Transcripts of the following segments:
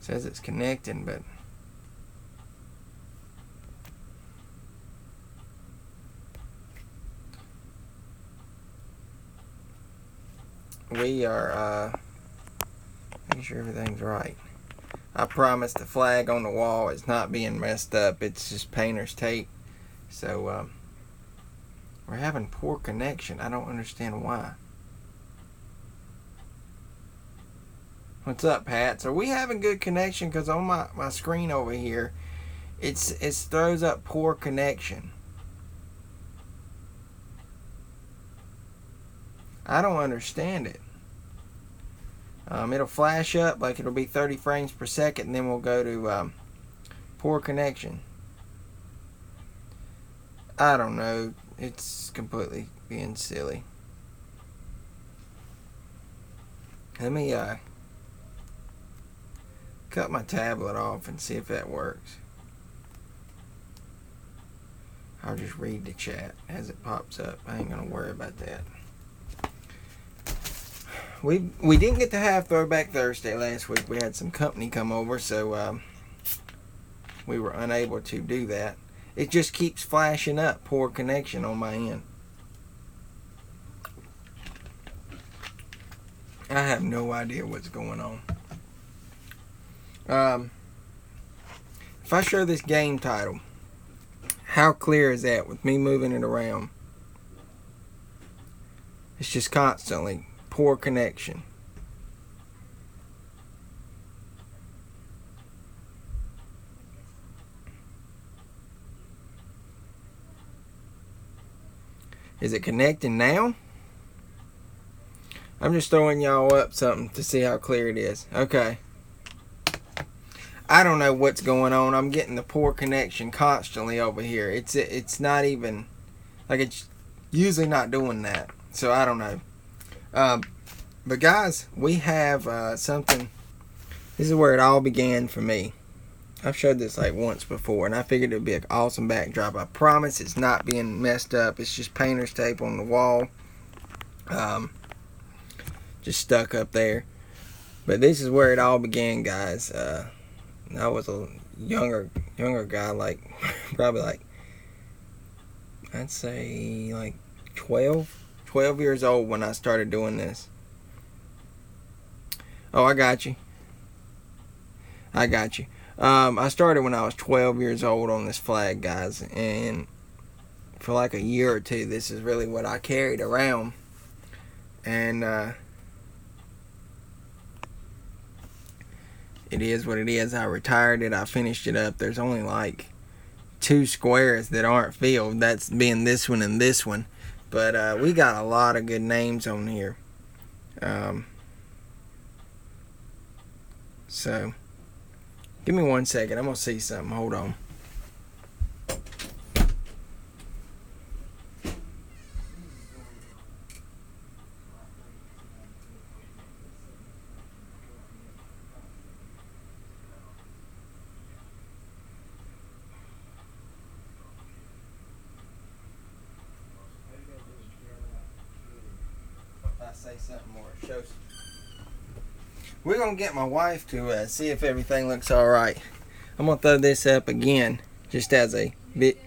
says it's connecting, but we are making sure everything's right. I promise the flag on the wall is not being messed up. It's just painter's tape. So we're having poor connection. I don't understand why. What's up, Pat? Are we having good connection? Because on my screen over here, it throws up poor connection. I don't understand it. It'll flash up like it'll be 30 frames per second, and then we'll go to poor connection. I don't know. It's completely being silly. Let me cut my tablet off and see if that works. I'll just read the chat as it pops up. I ain't gonna worry about that. We didn't get to have Throwback Thursday last week. We had some company come over, so we were unable to do that. It just keeps flashing up poor connection on my end. I have no idea what's going on. If I show this game title, how clear is that with me moving it around? It's just constantly poor connection. Is it connecting now? I'm just throwing y'all up something to see how clear it is. Okay. I don't know what's going on. I'm getting the poor connection constantly over here. It's not even, like, it's usually not doing that. So I don't know. But guys, we have something. This is where it all began for me. I've showed this like once before, and I figured it would be an awesome backdrop. I promise it's not being messed up. It's just painter's tape on the wall. Just stuck up there. But this is where it all began, guys. I was a younger guy, like probably like, I'd say like 12 years old when I started doing this. Oh, I got you. I started when I was 12 years old on this flag, guys, and for like a year or two, this is really what I carried around. And it is what it is. I retired it. I finished it up. There's only like 2 squares that aren't filled. That's being this one and this one. But we got a lot of good names on here. So, give me 1 second. I'm going to see something. Hold on. Say something more. Show. We're gonna get my wife to see if everything looks all right. I'm gonna throw this up again, just as a bit.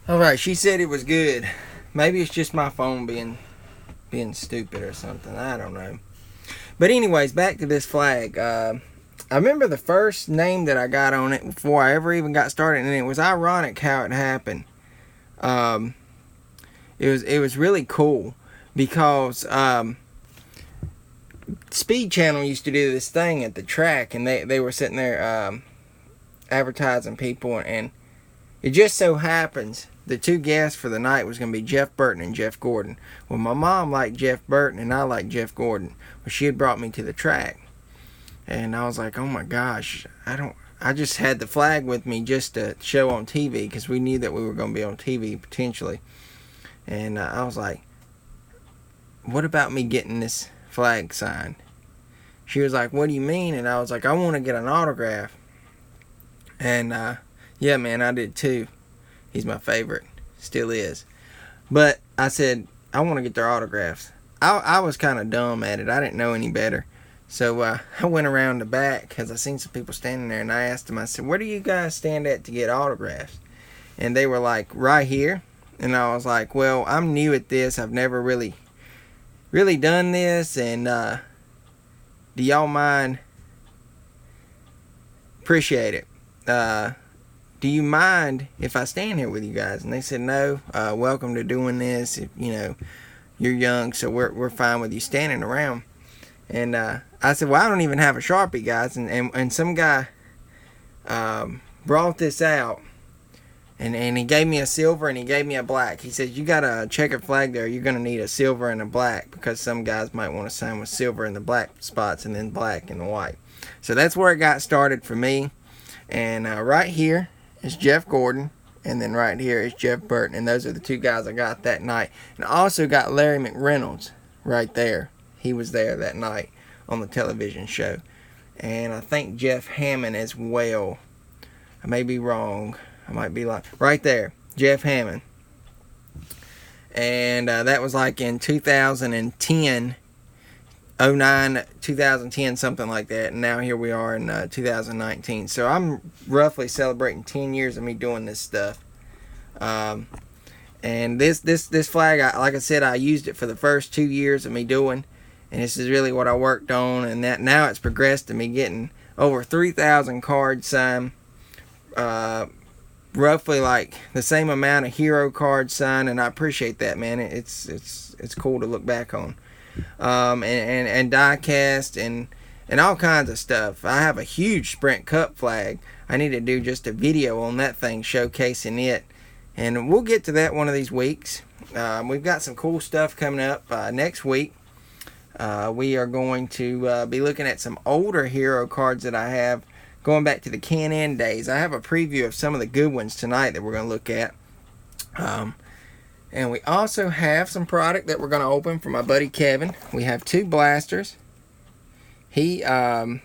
All right, she said it was good. Maybe it's just my phone being stupid or something. I don't know. But anyways, back to this flag. I remember the first name that I got on it before I ever even got started, and it was ironic how it happened. It was really cool because Speed Channel used to do this thing at the track, and they were sitting there advertising people, and it just so happens the 2 guests for the night was going to be Jeff Burton and Jeff Gordon. Well, my mom liked Jeff Burton, and I liked Jeff Gordon. Well, she had brought me to the track. And I was like, oh my gosh, I just had the flag with me just to show on TV because we knew that we were going to be on TV potentially. And I was like, what about me getting this flag signed? She was like, what do you mean? And I was like, I want to get an autograph. And yeah, man, I did too. He's my favorite. Still is. But I said, I want to get their autographs. I was kind of dumb at it. I didn't know any better. So I went around the back because I seen some people standing there, and I asked them, I said, where do you guys stand at to get autographs? And they were like, right here. And I was like, well, I'm new at this. I've never really done this, and do y'all mind? Appreciate it. Do you mind if I stand here with you guys? And they said, no, welcome to doing this. If, you're young, so we're fine with you standing around. And I said, well, I don't even have a Sharpie, guys. And some guy brought this out, and he gave me a silver and he gave me a black. He said, you got a checkered flag there. You're going to need a silver and a black, because some guys might want to sign with silver in the black spots and then black in the white. So that's where it got started for me. And right here is Jeff Gordon, and then right here is Jeff Burton, and those are the two guys I got that night. And I also got Larry McReynolds right there. He was there that night on the television show. And I think Jeff Hammond as well. I may be wrong. I might be like right there, Jeff Hammond. And that was like in 2010, 09, 2010, something like that. And now here we are in 2019. So I'm roughly celebrating 10 years of me doing this stuff. And this flag, like I said, I used it for the first 2 years of me doing. And this is really what I worked on. And that now it's progressed to me getting over 3,000 cards signed. Roughly like the same amount of hero cards signed. And I appreciate that, man. It's cool to look back on. And die cast and all kinds of stuff. I have a huge Sprint Cup flag. I need to do just a video on that thing showcasing it, and we'll get to that one of these weeks. We've got some cool stuff coming up next week. We are going to be looking at some older hero cards that I have going back to the Can-In days. I have a preview of some of the good ones tonight that we're going to look at. And we also have some product that we're going to open for my buddy Kevin. We have 2 blasters. He bought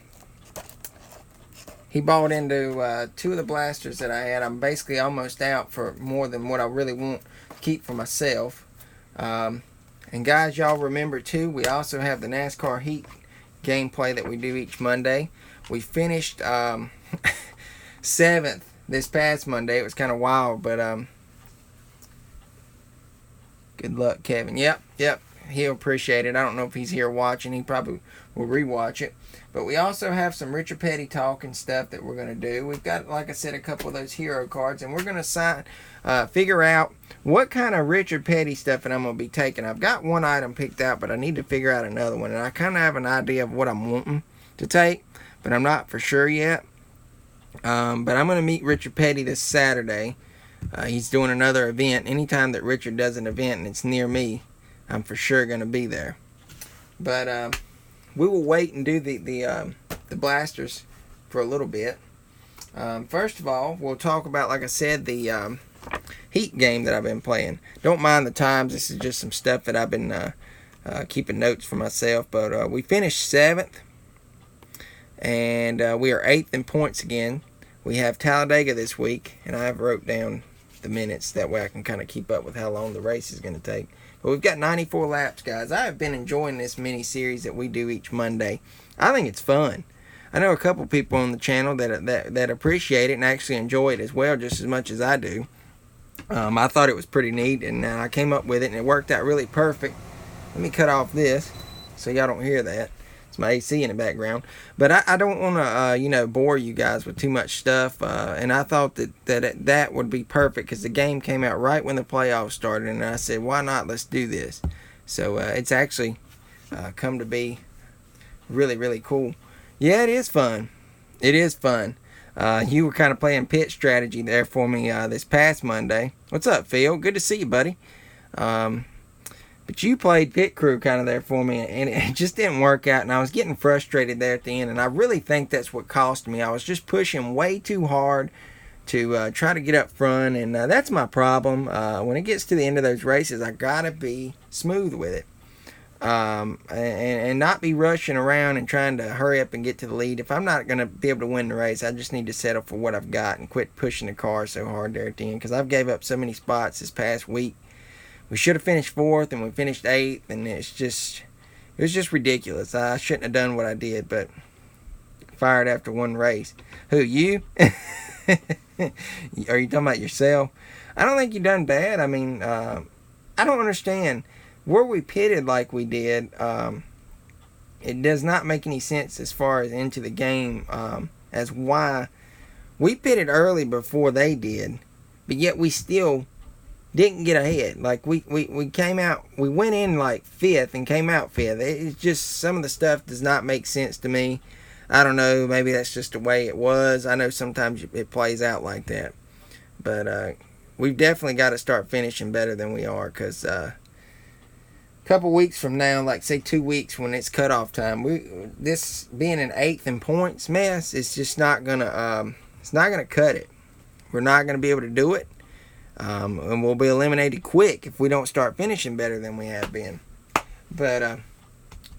into 2 of the blasters that I had. I'm basically almost out for more than what I really want to keep for myself. And guys, y'all remember too, we also have the NASCAR Heat gameplay that we do each Monday. We finished 7th this past Monday. It was kind of wild, but good luck, Kevin. Yep. He'll appreciate it. I don't know if he's here watching. He probably will rewatch it. But we also have some Richard Petty talk and stuff that we're going to do. We've got, like I said, a couple of those hero cards. And we're going to figure out what kind of Richard Petty stuff that I'm going to be taking. I've got one item picked out, but I need to figure out another one. And I kind of have an idea of what I'm wanting to take, but I'm not for sure yet. But I'm going to meet Richard Petty this Saturday. He's doing another event. Anytime that Richard does an event and it's near me, I'm for sure going to be there. But we will wait and do the blasters for a little bit. First of all, we'll talk about, like I said, the Heat game that I've been playing. Don't mind the times. This is just some stuff that I've been keeping notes for myself. But we finished 7th. And we are 8th in points again. We have Talladega this week. And I have wrote down the minutes. That way I can kind of keep up with how long the race is going to take. But we've got 94 laps, guys. I have been enjoying this mini-series that we do each Monday. I think it's fun. I know a couple people on the channel that appreciate it and actually enjoy it as well, just as much as I do. I thought it was pretty neat, and I came up with it, and it worked out really perfect. Let me cut off this so y'all don't hear that. It's my AC in the background. But I don't want to, bore you guys with too much stuff. And I thought that would be perfect because the game came out right when the playoffs started. And I said, why not? Let's do this. So it's actually come to be really, really cool. Yeah, it is fun. It is fun. You were kind of playing pit strategy there for me this past Monday. What's up, Phil? Good to see you, buddy. But you played pit crew kind of there for me, and it just didn't work out, and I was getting frustrated there at the end, and I really think that's what cost me. I was just pushing way too hard to try to get up front, and that's my problem. When it gets to the end of those races, I gotta be smooth with it, and not be rushing around and trying to hurry up and get to the lead. If I'm not going to be able to win the race, I just need to settle for what I've got and quit pushing the car so hard there at the end, because I've gave up so many spots this past week we should have finished 4th and we finished 8th, and it was just ridiculous. I shouldn't have done what I did, but fired after one race. Who, you? Are you talking about yourself? I don't think you done bad. I mean, I don't understand. Were we pitted like we did, it does not make any sense as far as into the game, as why we pitted early before they did, but yet we still didn't get ahead. Like we came out, we went in like 5th and came out 5th. It's just, some of the stuff does not make sense to me. I don't know, maybe that's just the way it was. I know sometimes it plays out like that. But we've definitely got to start finishing better than we are, because a couple weeks from now, like say 2 weeks when it's cutoff time, this being an 8th in points mess, it's just not gonna cut it. We're not gonna be able to do it, and we'll be eliminated quick if we don't start finishing better than we have been. But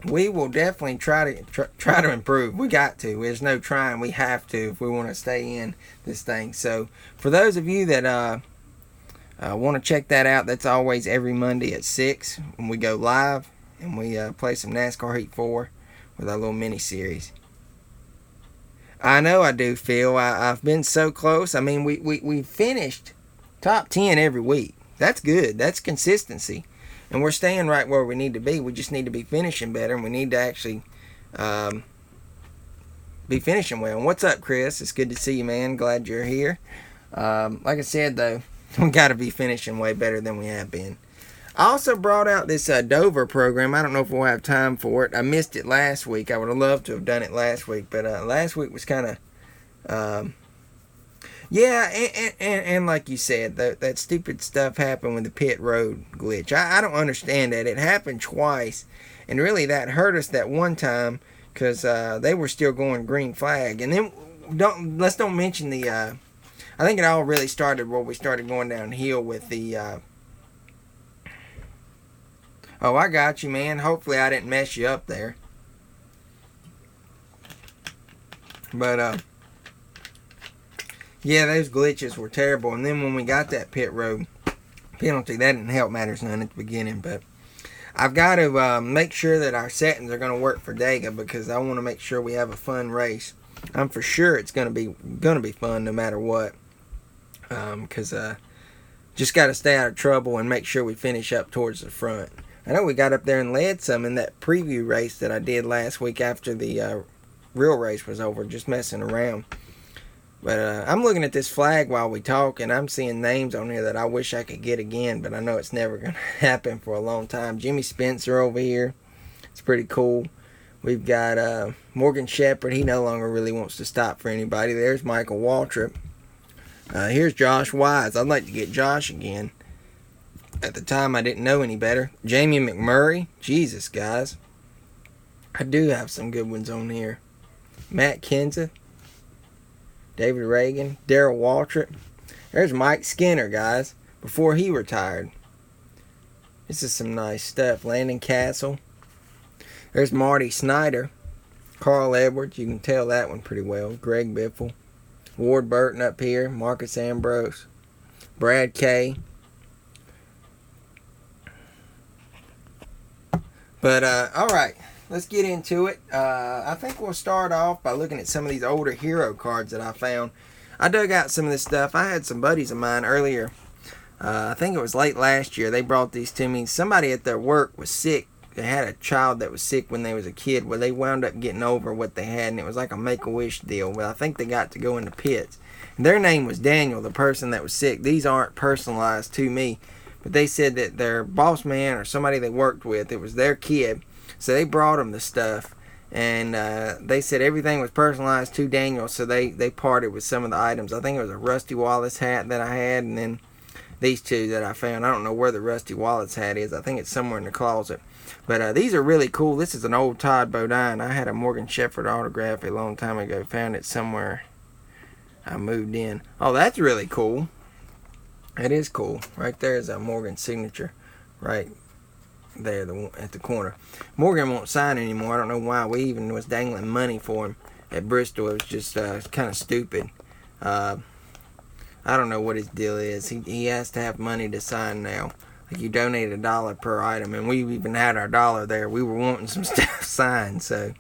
we will definitely try to improve. We got to. There's no trying. We have to if we want to stay in this thing. So for those of you that want to check that out, that's always every Monday at 6 when we go live, and we play some NASCAR Heat 4 with our little mini series. I know I do, Phil. I've been so close. I mean, we finished top 10 every week. That's good. That's consistency. And we're staying right where we need to be. We just need to be finishing better, and we need to actually be finishing well. And what's up, Chris? It's good to see you, man. Glad you're here. Like I said, though, we got to be finishing way better than we have been. I also brought out this Dover program. I don't know if we'll have time for it. I missed it last week. I would have loved to have done it last week, but last week was kind of... yeah, and like you said, that stupid stuff happened with the pit road glitch. I don't understand that. It happened twice, and really that hurt us that one time, because they were still going green flag. And then let's don't mention the... I think it all really started where we started going downhill with the... Oh, I got you, man. Hopefully I didn't mess you up there. But, yeah, those glitches were terrible. And then when we got that pit road penalty, that didn't help matters none at the beginning. But I've got to make sure that our settings are going to work for Dega, because I want to make sure we have a fun race. I'm for sure it's going to be fun no matter what. Because just got to stay out of trouble and make sure we finish up towards the front. I know we got up there and led some in that preview race that I did last week after the real race was over, just messing around. But I'm looking at this flag while we talk, and I'm seeing names on here that I wish I could get again, but I know it's never going to happen for a long time. Jimmy Spencer over here. It's pretty cool. We've got Morgan Shepherd. He no longer really wants to stop for anybody. There's Michael Waltrip. Here's Josh Wise. I'd like to get Josh again. At the time, I didn't know any better. Jamie McMurray. Jesus, guys. I do have some good ones on here. Matt Kenseth. David Reagan. Darrell Waltrip. There's Mike Skinner, guys, before he retired. This is some nice stuff. Landon Castle. There's Marty Snyder. Carl Edwards. You can tell that one pretty well. Greg Biffle. Ward Burton up here. Marcus Ambrose. Brad Kay. But, alright, let's get into it. I think we'll start off by looking at some of these older hero cards that I found. I dug out some of this stuff. I had some buddies of mine earlier. I think it was late last year. They brought these to me. Somebody at their work was sick. They had a child that was sick when they was a kid. Well, they wound up getting over what they had, and it was like a Make-A-Wish deal. Well, I think they got to go into pits. And their name was Daniel, the person that was sick. These aren't personalized to me. But they said that their boss man or somebody they worked with, it was their kid. So they brought them the stuff. And they said everything was personalized to Daniel. So they parted with some of the items. I think it was a Rusty Wallace hat that I had. And then these two that I found. I don't know where the Rusty Wallace hat is. I think it's somewhere in the closet. But these are really cool. This is an old Todd Bodine. I had a Morgan Shepherd autograph a long time ago. Found it somewhere. I moved in. Oh, that's really cool. It is cool. Right there is a Morgan signature. Right there at the corner. Morgan won't sign anymore. I don't know why. We even was dangling money for him at Bristol. It was just kind of stupid. I don't know what his deal is. He has to have money to sign now. like you donate $1 per item, and we even had our dollar there. We were wanting some stuff signed, so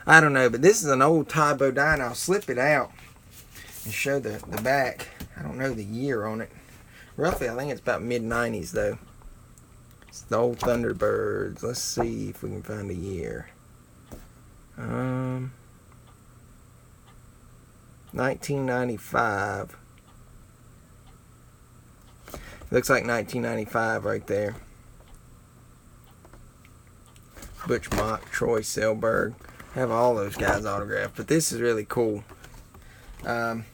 I don't know. But this is an old Tybo Dino. I'll slip it out and show the back. I don't know the year on it. Roughly, I think it's about mid-90s, though. It's the old Thunderbirds. Let's see if we can find a year. 1995. Looks like 1995 right there. Butch Mock, Troy Selberg. Have all those guys autographed, but this is really cool. Then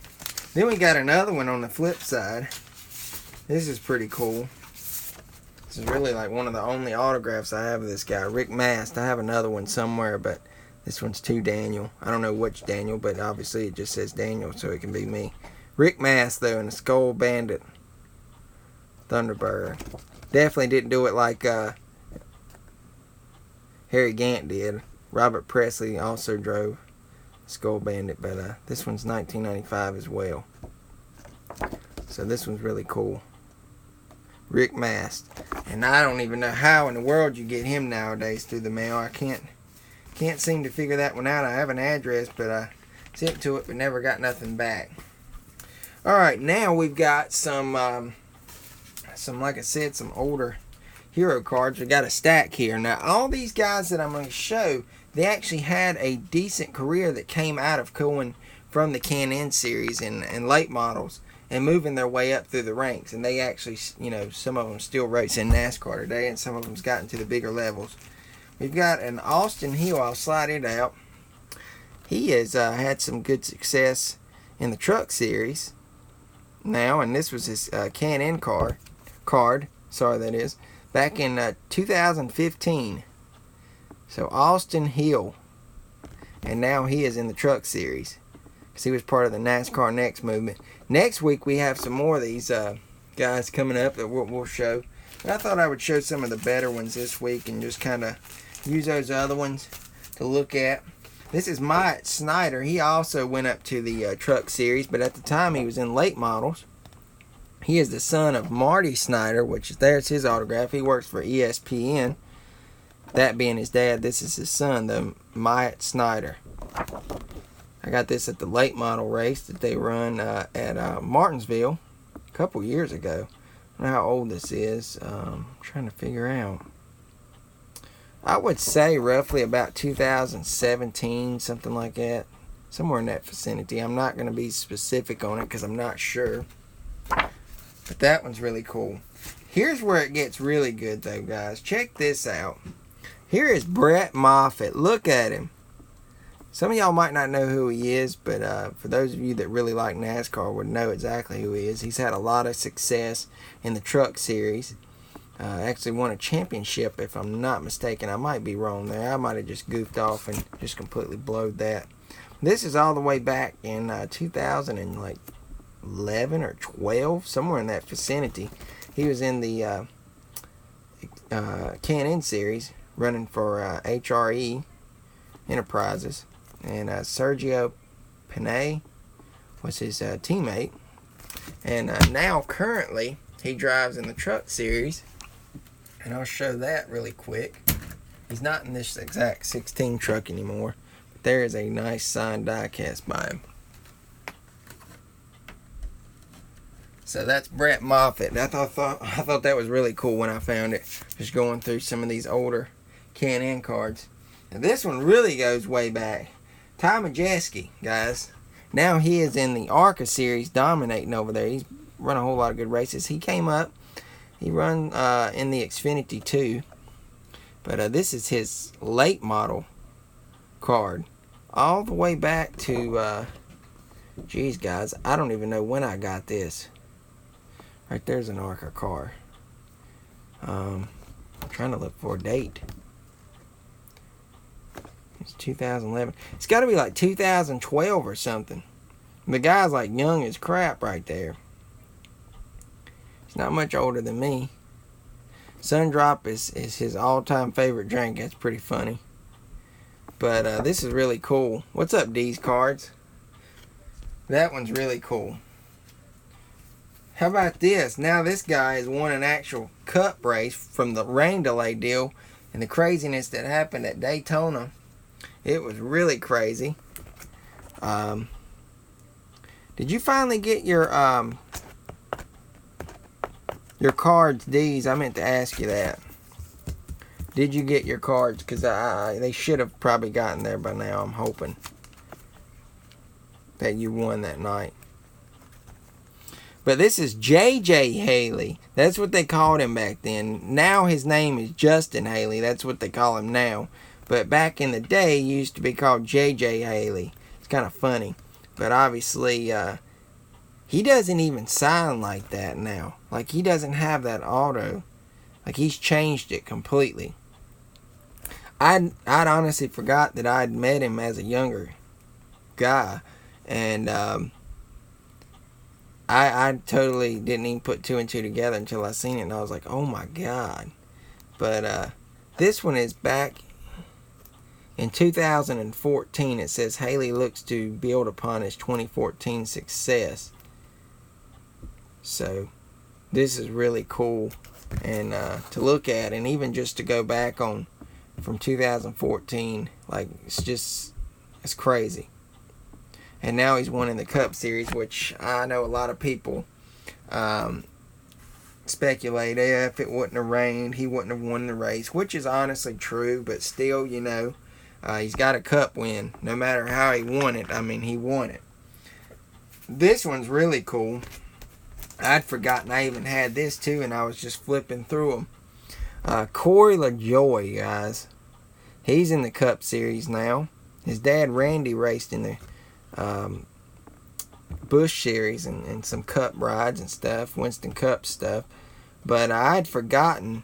we got another one on the flip side. This is pretty cool. This is really like one of the only autographs I have of this guy, Rick Mast. I have another one somewhere, but this one's to Daniel. I don't know which Daniel, but obviously it just says Daniel, so it can be me. Rick Mast, though, in the Skull Bandit Thunderbird. Definitely didn't do it like Harry Gant did. Robert Presley also drove Skull Bandit, but this one's 1995 as well. So this one's really cool. Rick Mast. And I don't even know how in the world you get him nowadays through the mail. I can't seem to figure that one out. I have an address, but I sent to it, but never got nothing back. Alright, now we've got some, like I said, some older hero cards. We got a stack here. Now, all these guys that I'm going to show, they actually had a decent career that came out of going from the Can-In series and late models and moving their way up through the ranks. And they actually, you know, some of them still race in NASCAR today, and some of them's gotten to the bigger levels. We've got an Austin Hill. I'll slide it out. He has had some good success in the truck series now, and this was his Can-In card. Sorry, that is. Back in 2015. So Austin Hill. And now he is in the truck series, because he was part of the NASCAR Next movement. Next week we have some more of these guys coming up that we'll show. But I thought I would show some of the better ones this week and just kind of use those other ones to look at. This is Myatt Snyder. He also went up to the truck series, but at the time he was in late models. He is the son of Marty Snyder, which is there's his autograph. He works for ESPN. That being his dad, this is his son, the Myatt Snyder. I got this at the late model race that they run at Martinsville a couple years ago. I don't know how old this is. I'm trying to figure out. I would say roughly about 2017, something like that. Somewhere in that vicinity. I'm not going to be specific on it because I'm not sure. But that one's really cool. Here's where it gets really good, though, guys. Check this out. Here is Brett Moffitt. Look at him. Some of y'all might not know who he is, but for those of you that really like NASCAR would know exactly who he is. He's had a lot of success in the truck series. Actually won a championship, if I'm not mistaken. I might be wrong there. I might have just goofed off and just completely blowed that. This is all the way back in 2011 or 12, somewhere in that vicinity. He was in the Can-In series, running for HRE Enterprises, and Sergio Panay was his teammate. And now currently he drives in the truck series, and I'll show that really quick. He's not in this exact 16 truck anymore, but there is a nice signed die cast by him. So that's Brett Moffitt. I thought that was really cool when I found it. Just going through some of these older Can-In cards. And this one really goes way back. Ty Majeski, guys. Now he is in the ARCA series, dominating over there. He's run a whole lot of good races. He came up. He run in the Xfinity 2. But this is his late model card. All the way back to, geez, guys, I don't even know when I got this. Right there's an ARCA car. I'm trying to look for a date. It's 2011. It's got to be like 2012 or something. The guy's like young as crap right there. He's not much older than me. Sundrop is his all-time favorite drink. That's pretty funny. But this is really cool. What's up, D's Cards? That one's really cool. How about this? Now this guy has won an actual cup race from the rain delay deal and the craziness that happened at Daytona. It was really crazy. Did you finally get your cards, D's? I meant to ask you that. Did you get your cards? Because they should have probably gotten there by now, I'm hoping. That you won that night. But this is J.J. Haley. That's what they called him back then. Now his name is Justin Haley. That's what they call him now. But back in the day, he used to be called J.J. Haley. It's kind of funny. But obviously, he doesn't even sign like that now. Like, he doesn't have that auto. Like, he's changed it completely. I'd honestly forgot that I'd met him as a younger guy. And I totally didn't even put two and two together until I seen it. And I was like, oh my God. But this one is back in 2014. It says Haley looks to build upon his 2014 success. So this is really cool and to look at, and even just to go back on from 2014, like it's crazy. And now he's won in the Cup Series, which I know a lot of people speculate if it wouldn't have rained, he wouldn't have won the race, which is honestly true. But still, you know, he's got a Cup win. No matter how he won it, I mean, he won it. This one's really cool. I'd forgotten I even had this too, and I was just flipping through them. Corey LaJoie, guys. He's in the Cup Series now. His dad, Randy, raced in the Busch Series and some Cup rides and stuff, Winston Cup stuff. But I'd forgotten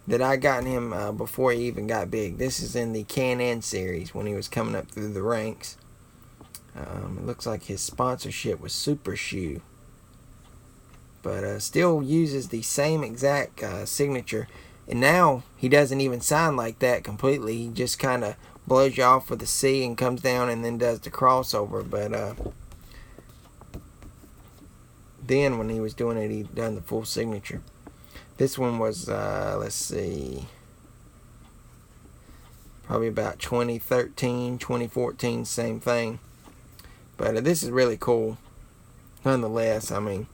that I got him before he even got big. This is in the Can-Am Series when he was coming up through the ranks. It looks like his sponsorship was Super Shoe. But still uses the same exact signature. And now he doesn't even sign like that completely. He just kind of blows you off with the C and comes down and then does the crossover. But then when he was doing it, he done the full signature. This one was, let's see, probably about 2013, 2014, same thing. But this is really cool. Nonetheless, I mean,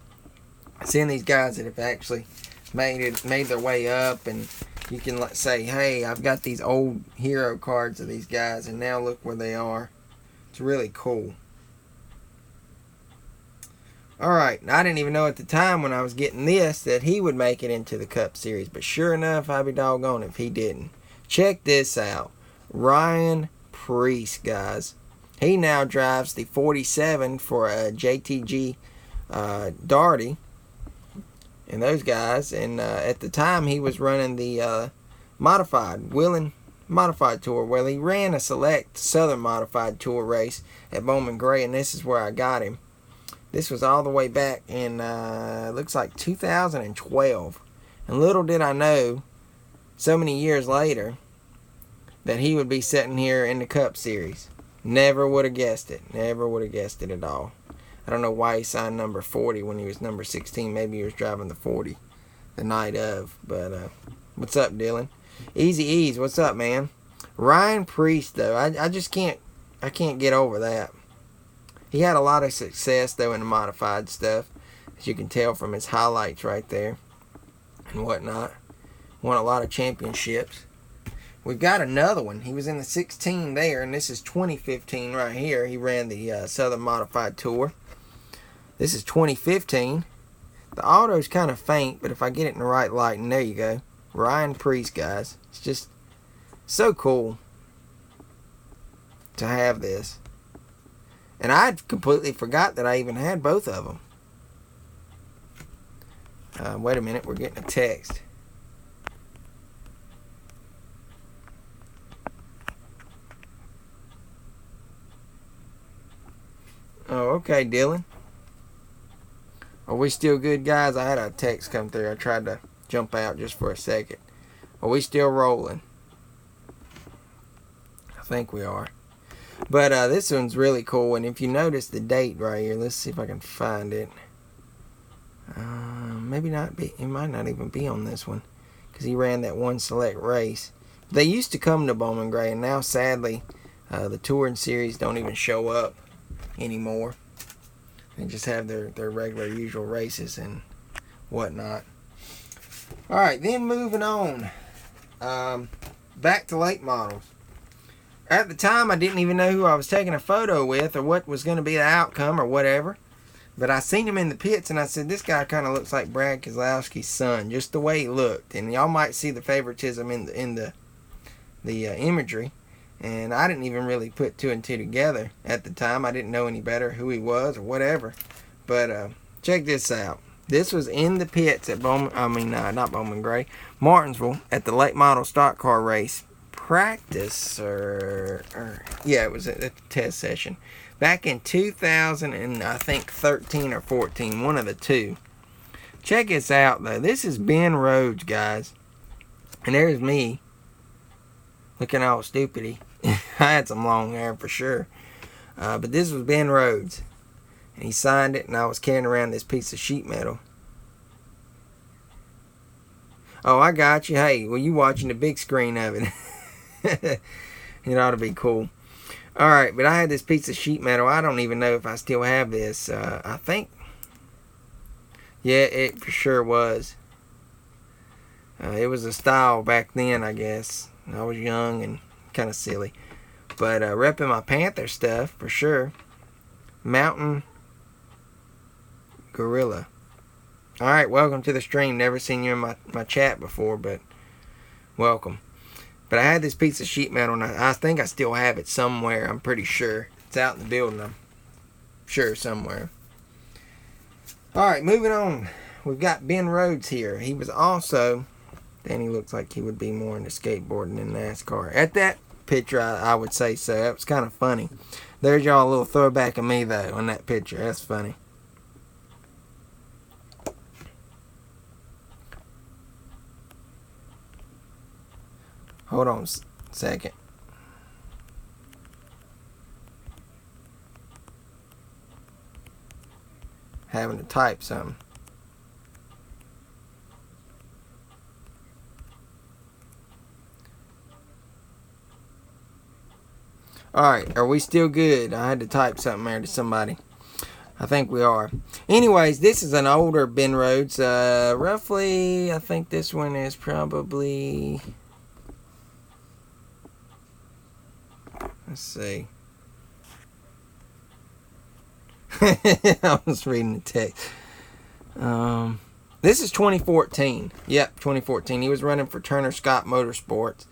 seeing these guys that have actually made their way up, and you can say, hey, I've got these old hero cards of these guys, and now look where they are. It's really cool. Alright, I didn't even know at the time when I was getting this that he would make it into the Cup Series, but sure enough, I'd be doggone if he didn't. Check this out. Ryan Preece, guys. He now drives the 47 for JTG Darty and those guys, and at the time he was running the modified Wheeling Modified Tour. Well, he ran a select Southern Modified Tour race at Bowman Gray, and this is where I got him. This was all the way back in looks like 2012, and little did I know so many years later that he would be sitting here in the Cup Series. Never would have guessed it. Never would have guessed it at all. I don't know why he signed number 40 when he was number 16. Maybe he was driving the 40 the night of. But what's up, Dylan? Easy Ease, what's up, man? Ryan Preece, though, I just can't get over that. He had a lot of success, though, in the modified stuff, as you can tell from his highlights right there and whatnot. Won a lot of championships. We've got another one. He was in the 16 there, and this is 2015 right here. He ran the Southern Modified Tour. This is 2015. The auto's kind of faint, but if I get it in the right light, and there you go. Ryan Preece, guys. It's just so cool to have this. And I'd completely forgot that I even had both of them. Wait a minute, we're getting a text. Oh, okay, Dylan. Are we still good, guys? I had a text come through. I tried to jump out just for a second. Are we still rolling? I think we are. But this one's really cool. And if you notice the date right here, let's see if I can find it. maybe not be. He might not even be on this one because he ran that one select race. They used to come to Bowman Gray, and now sadly, the touring series don't even show up anymore. They just have their regular usual races and whatnot. All right, then moving on. Back to late models. At the time, I didn't even know who I was taking a photo with or what was going to be the outcome or whatever. But I seen him in the pits, and I said, this guy kind of looks like Brad Keselowski's son, just the way he looked. And y'all might see the favoritism in the imagery. And I didn't even really put two and two together at the time. I didn't know any better who he was or whatever. But check this out. This was in the pits at not Bowman Gray, Martinsville at the late model stock car race practice, it was a test session back in 2000 and I think 13 or 14, one of the two. Check this out though. This is Ben Rhodes, guys, and there's me looking all stupid. I had some long hair for sure, but this was Ben Rhodes, and he signed it, and I was carrying around this piece of sheet metal. Oh, I got you. Hey, well, you watching the big screen of it. It ought to be cool. Alright, but I had this piece of sheet metal. I don't even know if I still have this. I think, yeah, it for sure was. It was a style back then, I guess. I was young and kind of silly. But repping my Panther stuff, for sure. Mountain Gorilla. Alright, welcome to the stream. Never seen you in my chat before, but welcome. But I had this piece of sheet metal, and I think I still have it somewhere. I'm pretty sure. It's out in the building, I'm sure, somewhere. Alright, moving on. We've got Ben Rhodes here. He was also, Danny looks like he would be more into skateboarding than NASCAR. At that picture, I would say so. That was kind of funny. There's y'all a little throwback of me, though, on that picture. That's funny. Hold on a second. Having to type something. Alright, are we still good? I had to type something there to somebody. I think we are. Anyways, this is an older Ben Rhodes. Roughly, I think this one is probably... Let's see. I was reading the text. This is 2014. Yep, 2014. He was running for Turner Scott Motorsports.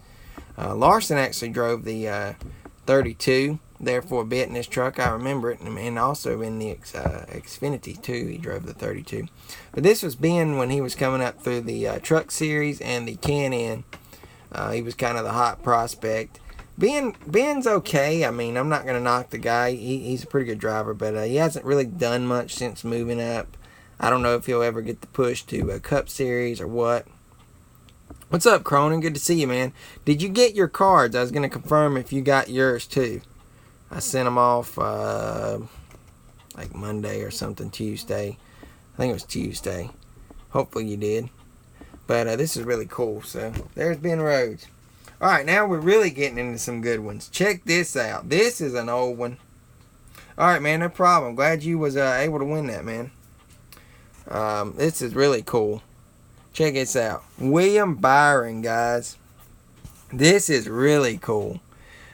Larson actually drove the 32 there for a bit in his truck. I remember it. And also in the Xfinity too, he drove the 32. But this was Ben when he was coming up through the Truck Series and the Can-Am. He was kind of the hot prospect. Ben's okay. I mean, I'm not going to knock the guy. He's a pretty good driver, but he hasn't really done much since moving up. I don't know if he'll ever get the push to a Cup Series or what. What's up, Cronin? Good to see you, man. Did you get your cards? I was going to confirm if you got yours, too. I sent them off like Monday or something, Tuesday. I think it was Tuesday. Hopefully you did. But this is really cool. So, there's Ben Rhodes. Alright, now we're really getting into some good ones. Check this out. This is an old one. Alright, man, no problem. Glad you was able to win that, man. This is really cool. Check this out. William Byron, guys. This is really cool.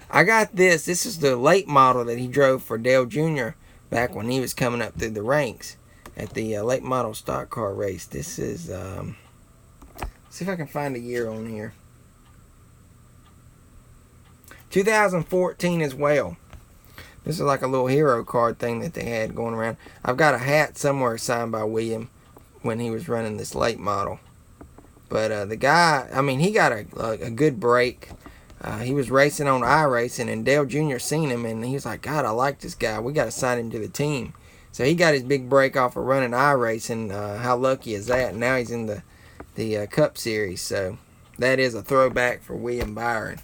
I got this. This is the late model that he drove for Dale Jr. back when he was coming up through the ranks at the late model stock car race. This is, let's see if I can find a year on here. 2014 as well. This is like a little hero card thing that they had going around. I've got a hat somewhere signed by William when he was running this late model. But the guy, I mean, he got a good break. He was racing on iRacing, and Dale Jr. seen him, and he was like, God, I like this guy. We got to sign him to the team. So he got his big break off of running iRacing. How lucky is that? And now he's in the Cup Series. So that is a throwback for William Byron.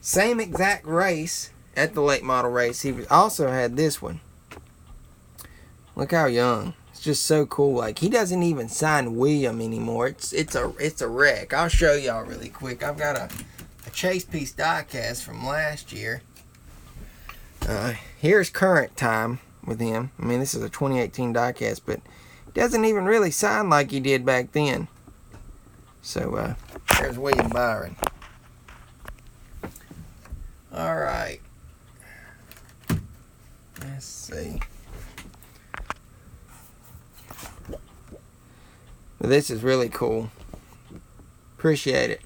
Same exact race at the late model race. He also had this one. Look how young. It's just so cool. Like, he doesn't even sign William anymore. It's a wreck. I'll show y'all really quick. I've got a chase piece diecast from last year. Here's current time with him. I mean, this is a 2018 diecast, but he doesn't even really sign like he did back then. So there's William Byron. All right. Let's see. But this is really cool. Appreciate it.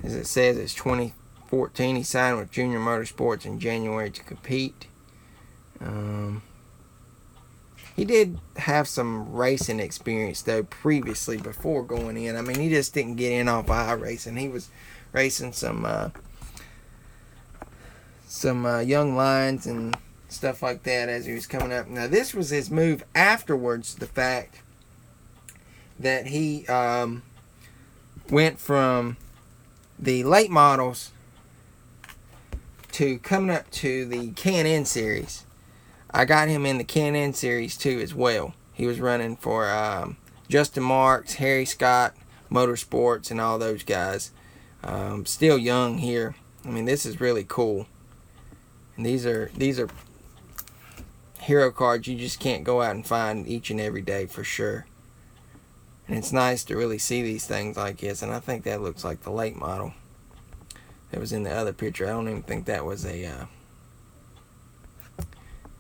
As it says, it's 2014. He signed with Junior Motorsports in January to compete. He did have some racing experience, though, previously before going in. I mean, he just didn't get in off iRacing. He was racing some young lions and stuff like that as he was coming up. Now, this was his move afterwards, the fact that he went from the late models to coming up to the Can-N series. I got him in the Can-N series too as well. He was running for Justin Marks, Harry Scott, Motorsports, and all those guys. Still young here. I mean, this is really cool. And these are hero cards you just can't go out and find each and every day for sure. And it's nice to really see these things like this. And I think that looks like the late model that was in the other picture. I don't even think that was a...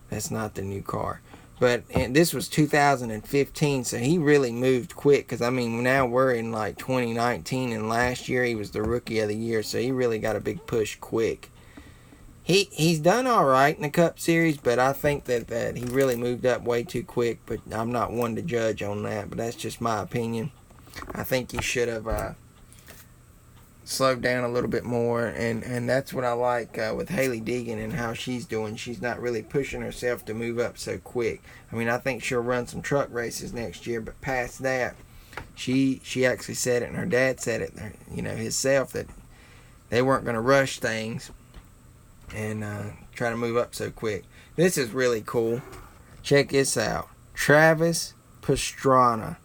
that's not the new car. But this was 2015, so he really moved quick. Because, I mean, now we're in, like, 2019. And last year he was the Rookie of the Year. So he really got a big push quick. He's done all right in the Cup Series, but I think that he really moved up way too quick. But I'm not one to judge on that, but that's just my opinion. I think he should have slowed down a little bit more, and that's what I like with Hailie Deegan and how she's doing. She's not really pushing herself to move up so quick. I mean, I think she'll run some truck races next year, but past that, she actually said it, and her dad said it, you know, himself, that they weren't going to rush things and try to move up so quick. This is really cool. Check this out. Travis Pastrana.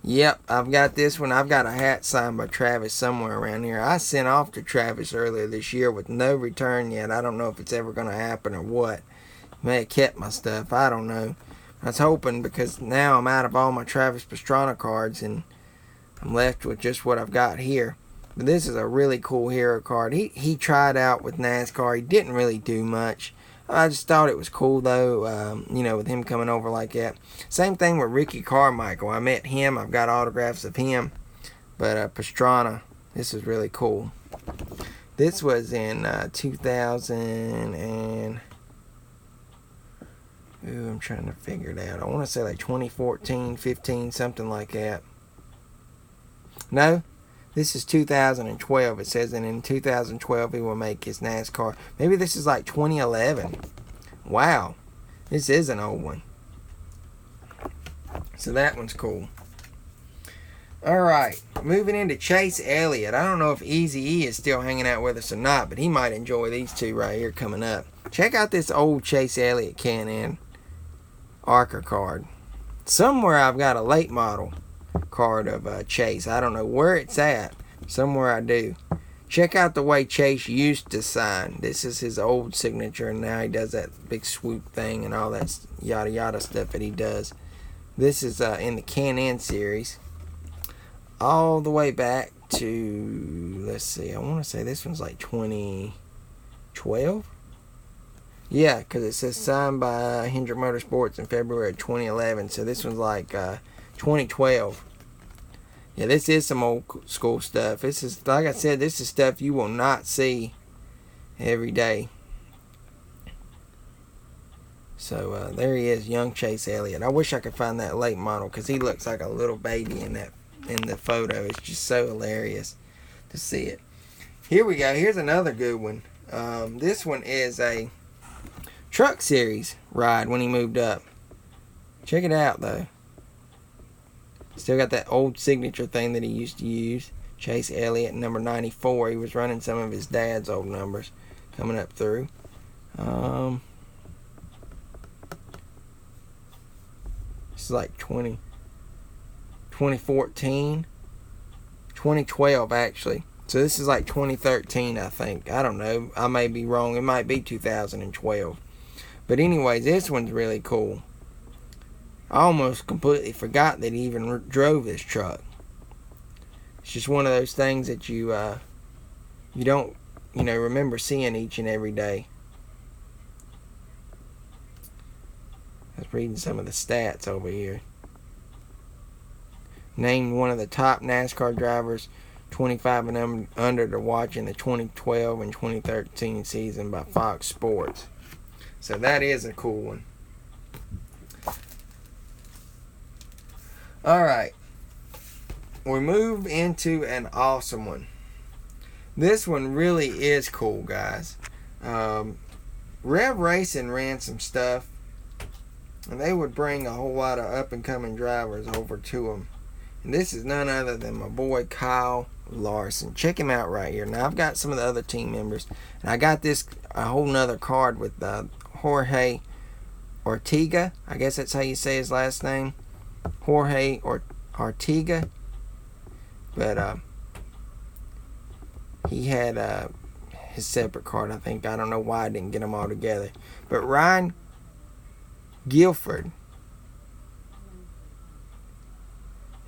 Yep, I've got this one. I've got a hat signed by Travis somewhere around here. I sent off to Travis earlier this year with no return yet. I don't know if it's ever going to happen or what. May have kept my stuff. I don't know. I was hoping, because now I'm out of all my Travis Pastrana cards and I'm left with just what I've got here. But this is a really cool hero card. He tried out with NASCAR. He didn't really do much. I just thought it was cool, though, you know, with him coming over like that. Same thing with Ricky Carmichael. I met him. I've got autographs of him. But Pastrana, this is really cool. This was in 2000 and... Ooh, I'm trying to figure it out. I want to say like 2014, 15, something like that. No, this is 2012. It says that in 2012 he will make his NASCAR. Maybe this is like 2011. Wow, this is an old one. So that one's cool. Alright, moving into Chase Elliott. I don't know if Eazy-E is still hanging out with us or not, but he might enjoy these two right here coming up. Check out this old Chase Elliott Can-N Arca card. Somewhere I've got a late model card of Chase. I don't know where it's at. Somewhere I do. Check out the way Chase used to sign. This is his old signature, and now he does that big swoop thing and all that yada yada stuff that he does. This is in the Can-N series. All the way back to, let's see, I want to say this one's like 2012. Yeah, because it says signed by Hendrick Motorsports in February of 2011. So this one's like 2012. Yeah, this is some old school stuff. This is, like I said, this is stuff you will not see every day. So there he is, young Chase Elliott. I wish I could find that late model, because he looks like a little baby in the photo. It's just so hilarious to see it. Here we go. Here's another good one. This one is a Truck Series ride when he moved up. Check it out, though. Still got that old signature thing that he used to use. Chase Elliott, number 94. He was running some of his dad's old numbers coming up through. is like 2014, 2012 actually. So this is like 2013, I think. I don't know. I may be wrong. It might be 2012. But anyways, this one's really cool. I almost completely forgot that he even drove this truck. It's just one of those things that you don't, remember seeing each and every day. I was reading some of the stats over here. Named one of the top NASCAR drivers 25 and under to watch in the 2012 and 2013 season by Fox Sports. So that is a cool one. Alright. We move into an awesome one. This one really is cool, guys. Rev Racing ran some stuff, and they would bring a whole lot of up-and-coming drivers over to them. And this is none other than my boy Kyle Larson. Check him out right here. Now, I've got some of the other team members, and I got a whole nother card with Jorge Ortega. I guess that's how you say his last name. Jorge Ortega. But he had his separate card, I think. I don't know why I didn't get them all together. But Ryan Guilford,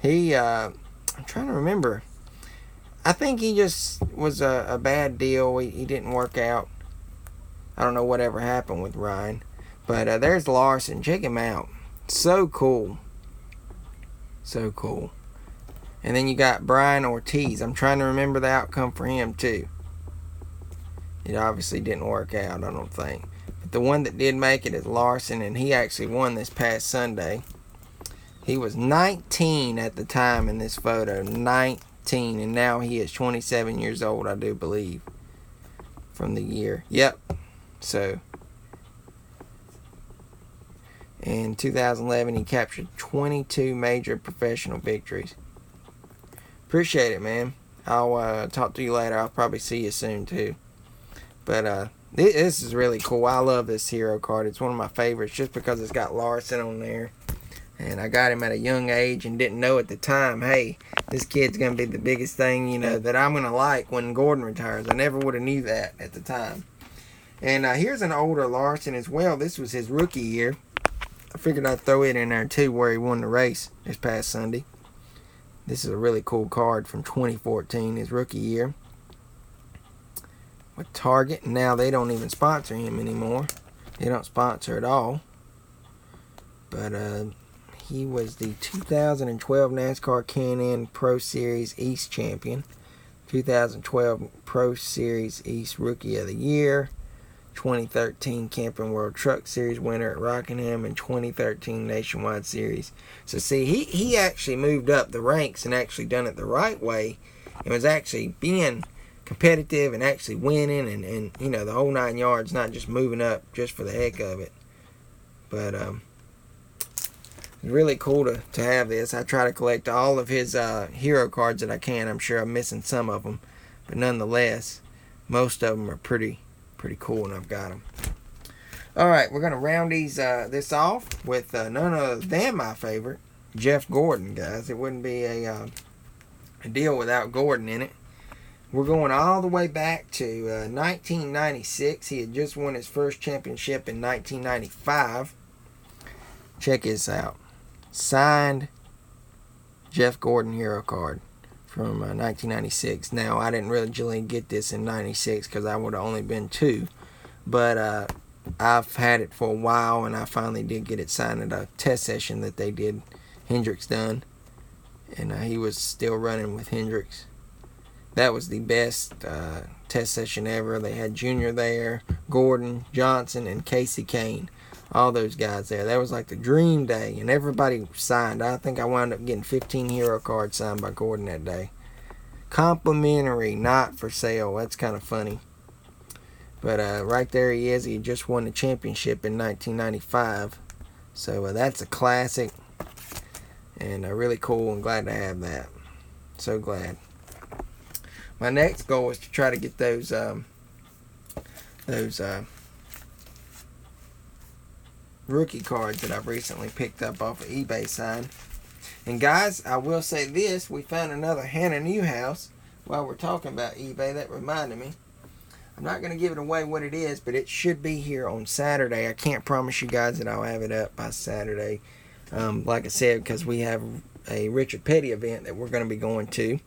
I'm trying to remember. I think he just was a bad deal. He didn't work out. I don't know whatever happened with Ryan. But there's Larson. Check him out. So cool. So cool. And then you got Brian Ortiz. I'm trying to remember the outcome for him too. It obviously didn't work out, I don't think. But the one that did make it is Larson, and he actually won this past Sunday. He was 19 at the time in this photo. 19. And now he is 27 years old, I do believe. From the year. Yep. So, in 2011, he captured 22 major professional victories. Appreciate it, man. I'll talk to you later. I'll probably see you soon, too. But this is really cool. I love this hero card. It's one of my favorites just because it's got Larson on there. And I got him at a young age and didn't know at the time, hey, this kid's going to be the biggest thing, that I'm going to like when Gordon retires. I never would have knew that at the time. And here's an older Larson as well. This was his rookie year. I figured I'd throw it in there too, where he won the race this past Sunday. This is a really cool card from 2014, his rookie year. With Target. Now they don't even sponsor him anymore. They don't sponsor at all. But he was the 2012 NASCAR Can-Am Pro Series East champion. 2012 Pro Series East Rookie of the Year. 2013 Camping World Truck Series winner at Rockingham, and 2013 Nationwide Series. So see, he actually moved up the ranks and actually done it the right way, and was actually being competitive and actually winning and the whole 9 yards, not just moving up just for the heck of it. But it's really cool to have this. I try to collect all of his hero cards that I can. I'm sure I'm missing some of them, but nonetheless, most of them are pretty cool, and I've got them. Alright, we're going to round this off with none other than my favorite, Jeff Gordon, guys. It wouldn't be a deal without Gordon in it. We're going all the way back to 1996. He had just won his first championship in 1995. Check this out. Signed Jeff Gordon hero card from 1996. Now, I didn't really get this in 96 because I would have only been 2. But I've had it for a while, and I finally did get it signed at a test session that they did. Hendricks done. And he was still running with Hendricks. That was the best test session ever. They had Junior there, Gordon, Johnson, and Casey Kane. All those guys there. That was like the dream day, and everybody signed. I think I wound up getting 15 hero cards signed by Gordon that day. Complimentary, not for sale. That's kind of funny. But right there he is. He just won the championship in 1995. So that's a classic, and really cool, and glad to have that. So glad. My next goal is to try to get those rookie cards that I've recently picked up off of eBay signed. And guys, I will say this, we found another Hannah Newhouse while we're talking about eBay. That reminded me. I'm not going to give it away what it is, but it should be here on Saturday. I can't promise you guys that I'll have it up by Saturday. Like I said, because we have a Richard Petty event that we're going to be going to.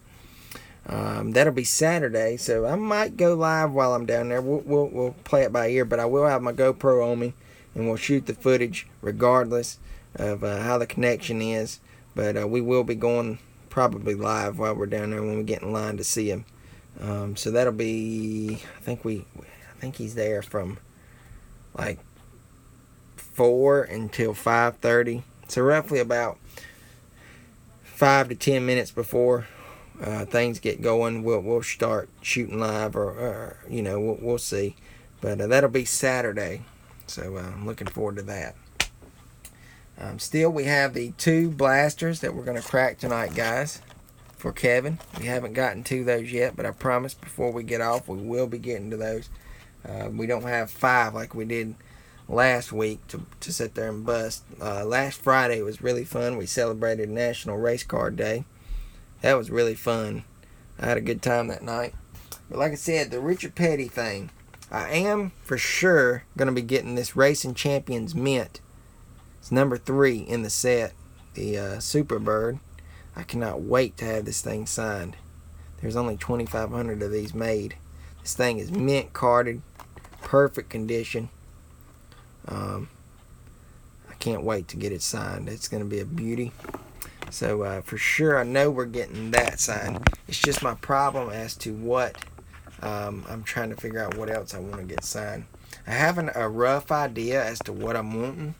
That'll be Saturday, so I might go live while I'm down there. We'll play it by ear, but I will have my GoPro on me, and we'll shoot the footage regardless of how the connection is. But we will be going probably live while we're down there when we get in line to see him. So that'll be, I think he's there from like 4 until 5:30. So roughly about 5 to 10 minutes before things get going, we'll start shooting live, or we'll see. But that'll be Saturday, so I'm looking forward to that. Still, we have the 2 blasters that we're going to crack tonight, guys, for Kevin. We haven't gotten to those yet, but I promise before we get off, we will be getting to those. We don't have 5 like we did last week to sit there and bust. Last Friday was really fun. We celebrated National Race Car Day. That was really fun. I had a good time that night. But like I said, the Richard Petty thing, I am for sure going to be getting this Racing Champions Mint. It's number 3 in the set, the Super Bird. I cannot wait to have this thing signed. There's only 2,500 of these made. This thing is mint carded, perfect condition. I can't wait to get it signed. It's going to be a beauty. So for sure, I know we're getting that signed. It's just my problem as to what I'm trying to figure out what else I want to get signed. I have a rough idea as to what I'm wanting,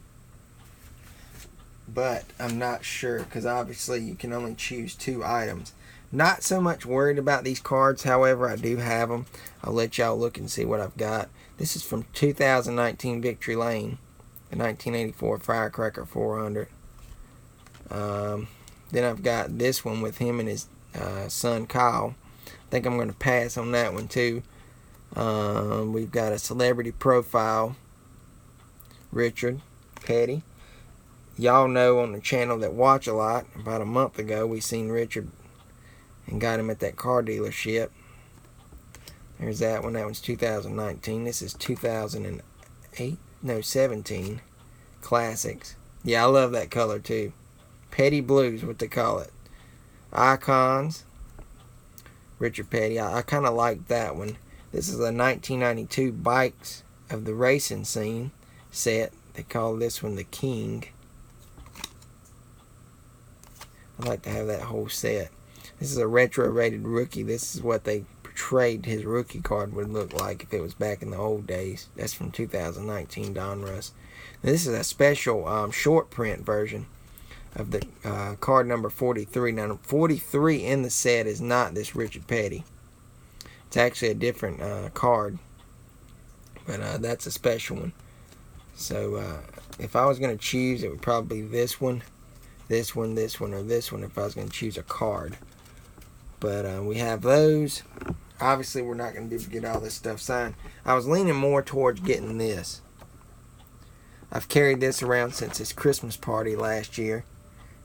but I'm not sure because obviously you can only choose 2 items. Not so much worried about these cards, however, I do have them. I'll let y'all look and see what I've got. This is from 2019 Victory Lane, the 1984 Firecracker 400. Then I've got this one with him and his son Kyle. I think I'm going to pass on that one too. We've got a Celebrity Profile Richard Petty. Y'all know on the channel that watch a lot, about a month ago we seen Richard and got him at that car dealership. There's that one. That one's 2019. This is 17 Classics. Yeah, I love that color too. Petty Blues, what they call it. Icons. Richard Petty. I kind of like that one. This is a 1992 Bikes of the Racing Scene set. They call this one the King. I like to have that whole set. This is a retro rated rookie. This is what they portrayed his rookie card would look like if it was back in the old days. That's from 2019 Donruss. Now, this is a special short print version of the card number 43. Now 43 in the set is not this Richard Petty. It's actually a different card, but that's a special one. So if I was going to choose, it would probably be this one, this one, this one, or this one if I was going to choose a card. But we have those. Obviously, we're not going to be able to get all this stuff signed. I was leaning more towards getting this. I've carried this around since his Christmas party last year,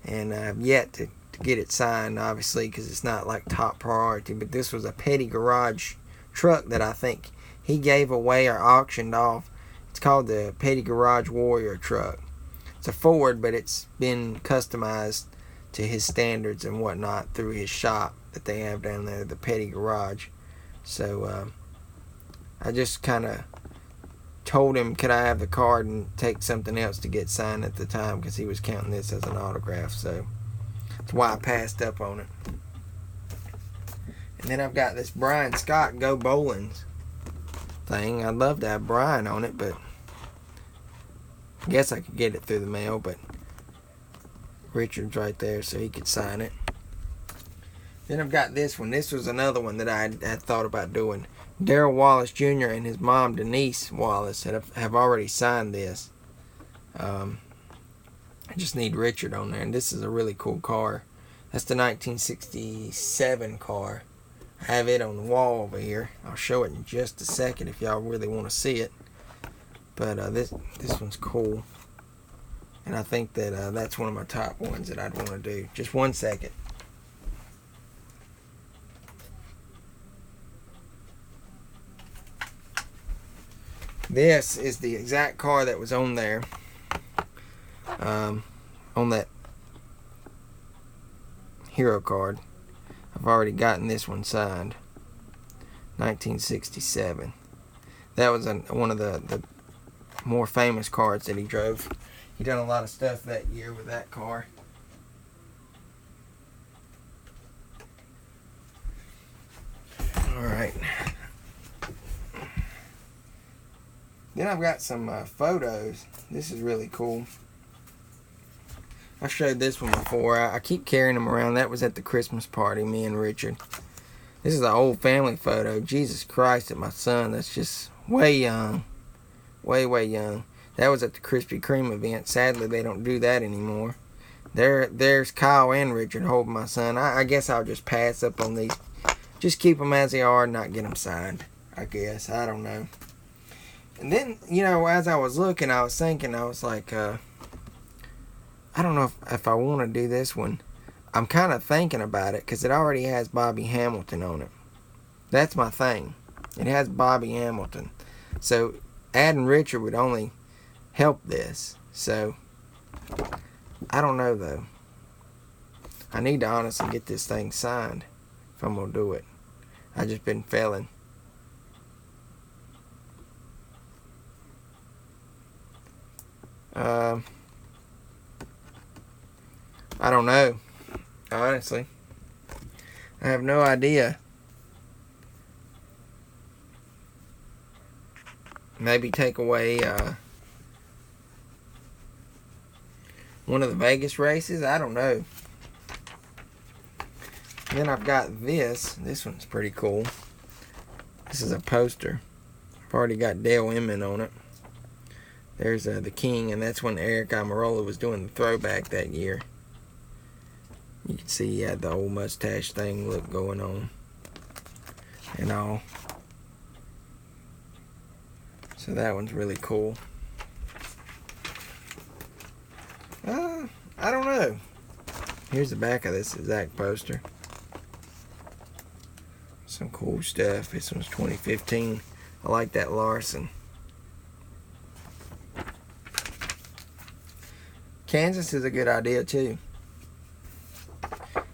and I've yet to get it signed, obviously, because it's not like top priority. But this was a Petty Garage truck that I think he gave away or auctioned off. It's called the Petty Garage Warrior truck. It's a Ford, but it's been customized to his standards and whatnot through his shop that they have down there, the Petty Garage. So I just kind of told him, could I have the card and take something else to get signed at the time, because he was counting this as an autograph. So that's why I passed up on it. And then I've got this Brian Scott Go Bowlings thing. I'd love to have Brian on it, but I guess I could get it through the mail. But Richard's right there, so he could sign it. Then I've got this one. This was another one that I had thought about doing. Darrell Wallace Jr. and his mom Denise Wallace have already signed this. I just need Richard on there, and this is a really cool car. That's the 1967 car. I have it on the wall over here. I'll show it in just a second if y'all really want to see it. But this one's cool. And I think that that's one of my top ones that I'd want to do. Just 1 second. This is the exact car that was on there. On that hero card. I've already gotten this one signed. 1967. That was one of the more famous cars that he drove. He done a lot of stuff that year with that car. Alright. Then I've got some photos. This is really cool. I showed this one before. I keep carrying them around. That was at the Christmas party, me and Richard. This is an old family photo. Jesus Christ, at my son. That's just way young. Way, way young. That was at the Krispy Kreme event. Sadly, they don't do that anymore. There's Kyle and Richard holding my son. I guess I'll just pass up on these. Just keep them as they are and not get them signed, I guess. I don't know. And then, you know, as I was looking, I was thinking, I was like, I don't know if I want to do this one. I'm kind of thinking about it because it already has Bobby Hamilton on it. That's my thing. It has Bobby Hamilton. So adding Richard would only help this. So I don't know though. I need to honestly get this thing signed if I'm going to do it. I just been failing. I don't know. Honestly, I have no idea. Maybe take away one of the Vegas races. I don't know. Then I've got this. This one's pretty cool. This is a poster. I've already got Dale Inman on it. There's the King, and that's when Eric Almirola was doing the throwback that year. You can see he had the old mustache thing look going on and all. So that one's really cool. I don't know. Here's the back of this exact poster. Some cool stuff. This one's 2015. I like that Larson. Kansas is a good idea too.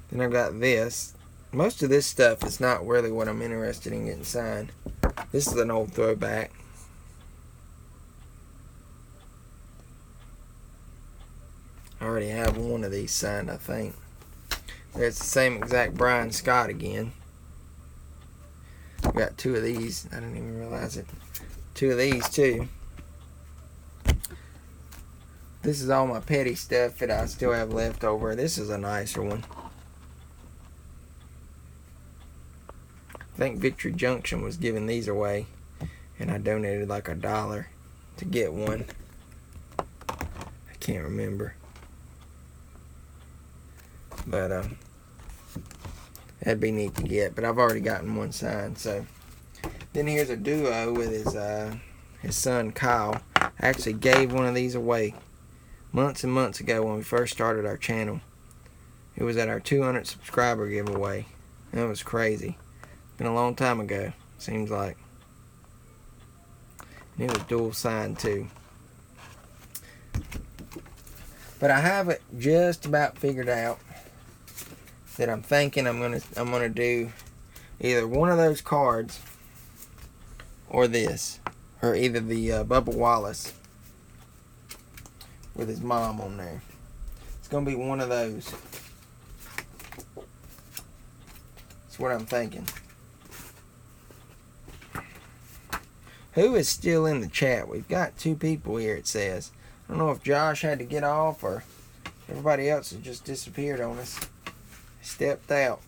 Then I've got this. Most of this stuff is not really what I'm interested in getting signed. This is an old throwback. I already have one of these signed, I think. There's the same exact Brian Scott again. I've got two of these. I didn't even realize it. Two of these too. This is all my petty stuff that I still have left over. This is a nicer one. I think Victory Junction was giving these away, and I donated like $1 to get one. I can't remember, but that'd be neat to get. But I've already gotten one signed. So then here's a duo with his son Kyle. I actually gave one of these away months and months ago when we first started our channel. It was at our 200 subscriber giveaway. And it was crazy. Been a long time ago, seems like. And it was dual signed too. But I have it just about figured out that I'm thinking I'm gonna do either one of those cards or this, or either the Bubba Wallace with his mom on there. It's gonna be one of those. That's what I'm thinking. Who is still in the chat? We've got 2 people here, it says. I don't know if Josh had to get off or everybody else has just disappeared on us. Stepped out.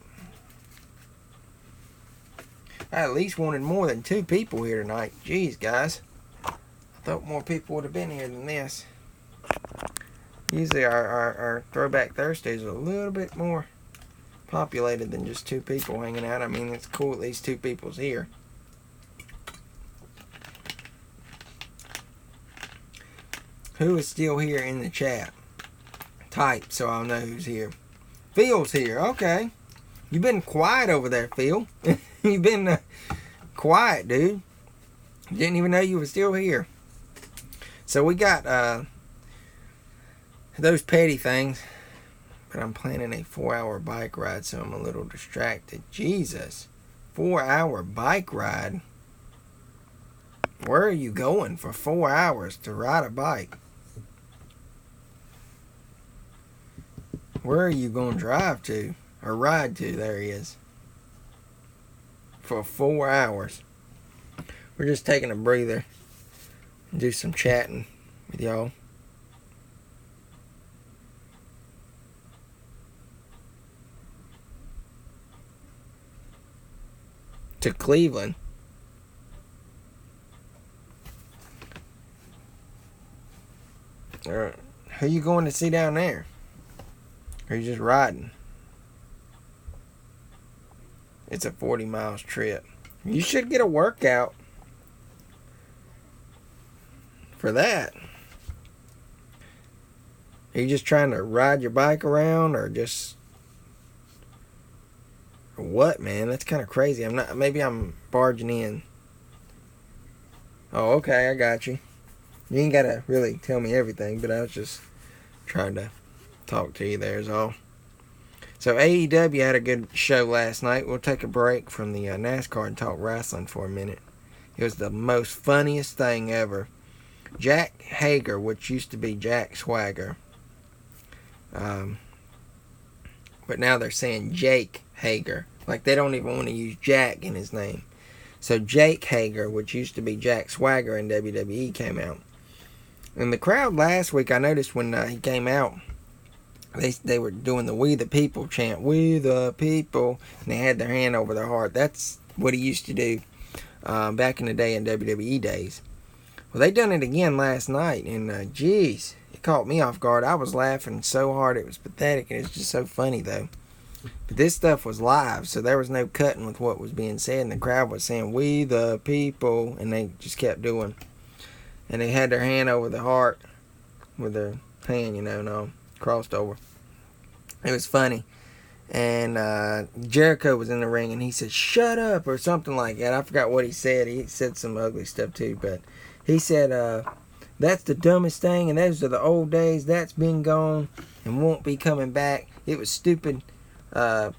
I at least wanted more than 2 people here tonight. Jeez, guys. I thought more people would have been here than this. Usually our Throwback Thursdays are a little bit more populated than just 2 people hanging out. I mean, it's cool at least 2 people's here. Who is still here in the chat? Type so I'll know who's here. Phil's here. Okay. You've been quiet over there, Phil. You've been quiet, dude. Didn't even know you were still here. So we got those petty things. But I'm planning a 4-hour bike ride, so I'm a little distracted. Jesus. 4-hour bike ride? Where are you going for 4 hours to ride a bike? Where are you going to drive to? Or ride to? There he is. For 4 hours. We're just taking a breather. And do some chatting with y'all. To Cleveland. Who you going to see down there? Or you just riding? It's a 40 miles trip. You should get a workout for that. Are you just trying to ride your bike around or just... Or what, man? That's kind of crazy. Maybe I'm barging in. Oh, okay, I got you. You ain't got to really tell me everything, but I was just trying to talk to you there is all. So AEW had a good show last night. We'll take a break from the NASCAR and talk wrestling for a minute. It was the most funniest thing ever. Jack Hager, which used to be Jack Swagger, but now they're saying Jake Hager. Like they don't even want to use Jack in his name. So Jake Hager, which used to be Jack Swagger in WWE, came out. And the crowd last week, I noticed when he came out, they were doing the "We the People" chant, "We the People," and they had their hand over their heart. That's what he used to do back in the day in WWE days. Well, they done it again last night, and geez, it caught me off guard. I was laughing so hard it was pathetic, and it's just so funny though. But this stuff was live, so there was no cutting with what was being said, and the crowd was saying, "We the People," and they just kept doing. And they had their hand over the heart with their hand, crossed over. It was funny. And Jericho was in the ring, and he said, "Shut up," or something like that. I forgot what he said. He said some ugly stuff too, but he said, "That's the dumbest thing, and those are the old days. That's been gone and won't be coming back. It was stupid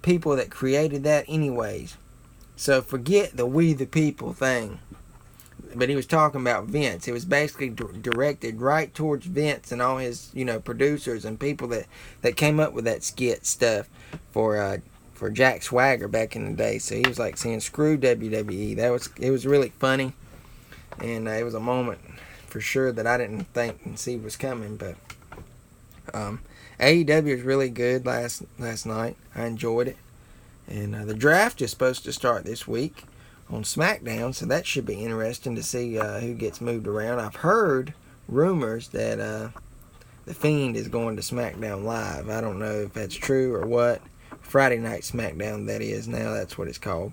people that created that anyways. So forget the 'We the People' thing." But he was talking about Vince. It was basically directed right towards Vince and all his, producers and people that came up with that skit stuff for Jack Swagger back in the day. So he was like saying, "Screw WWE." It was really funny, and it was a moment for sure that I didn't think and see was coming. But AEW was really good last night. I enjoyed it, and the draft is supposed to start this week on SmackDown, so that should be interesting to see who gets moved around. I've heard rumors that The Fiend is going to SmackDown Live. I don't know if that's true or what. Friday Night SmackDown, that is. Now that's what it's called.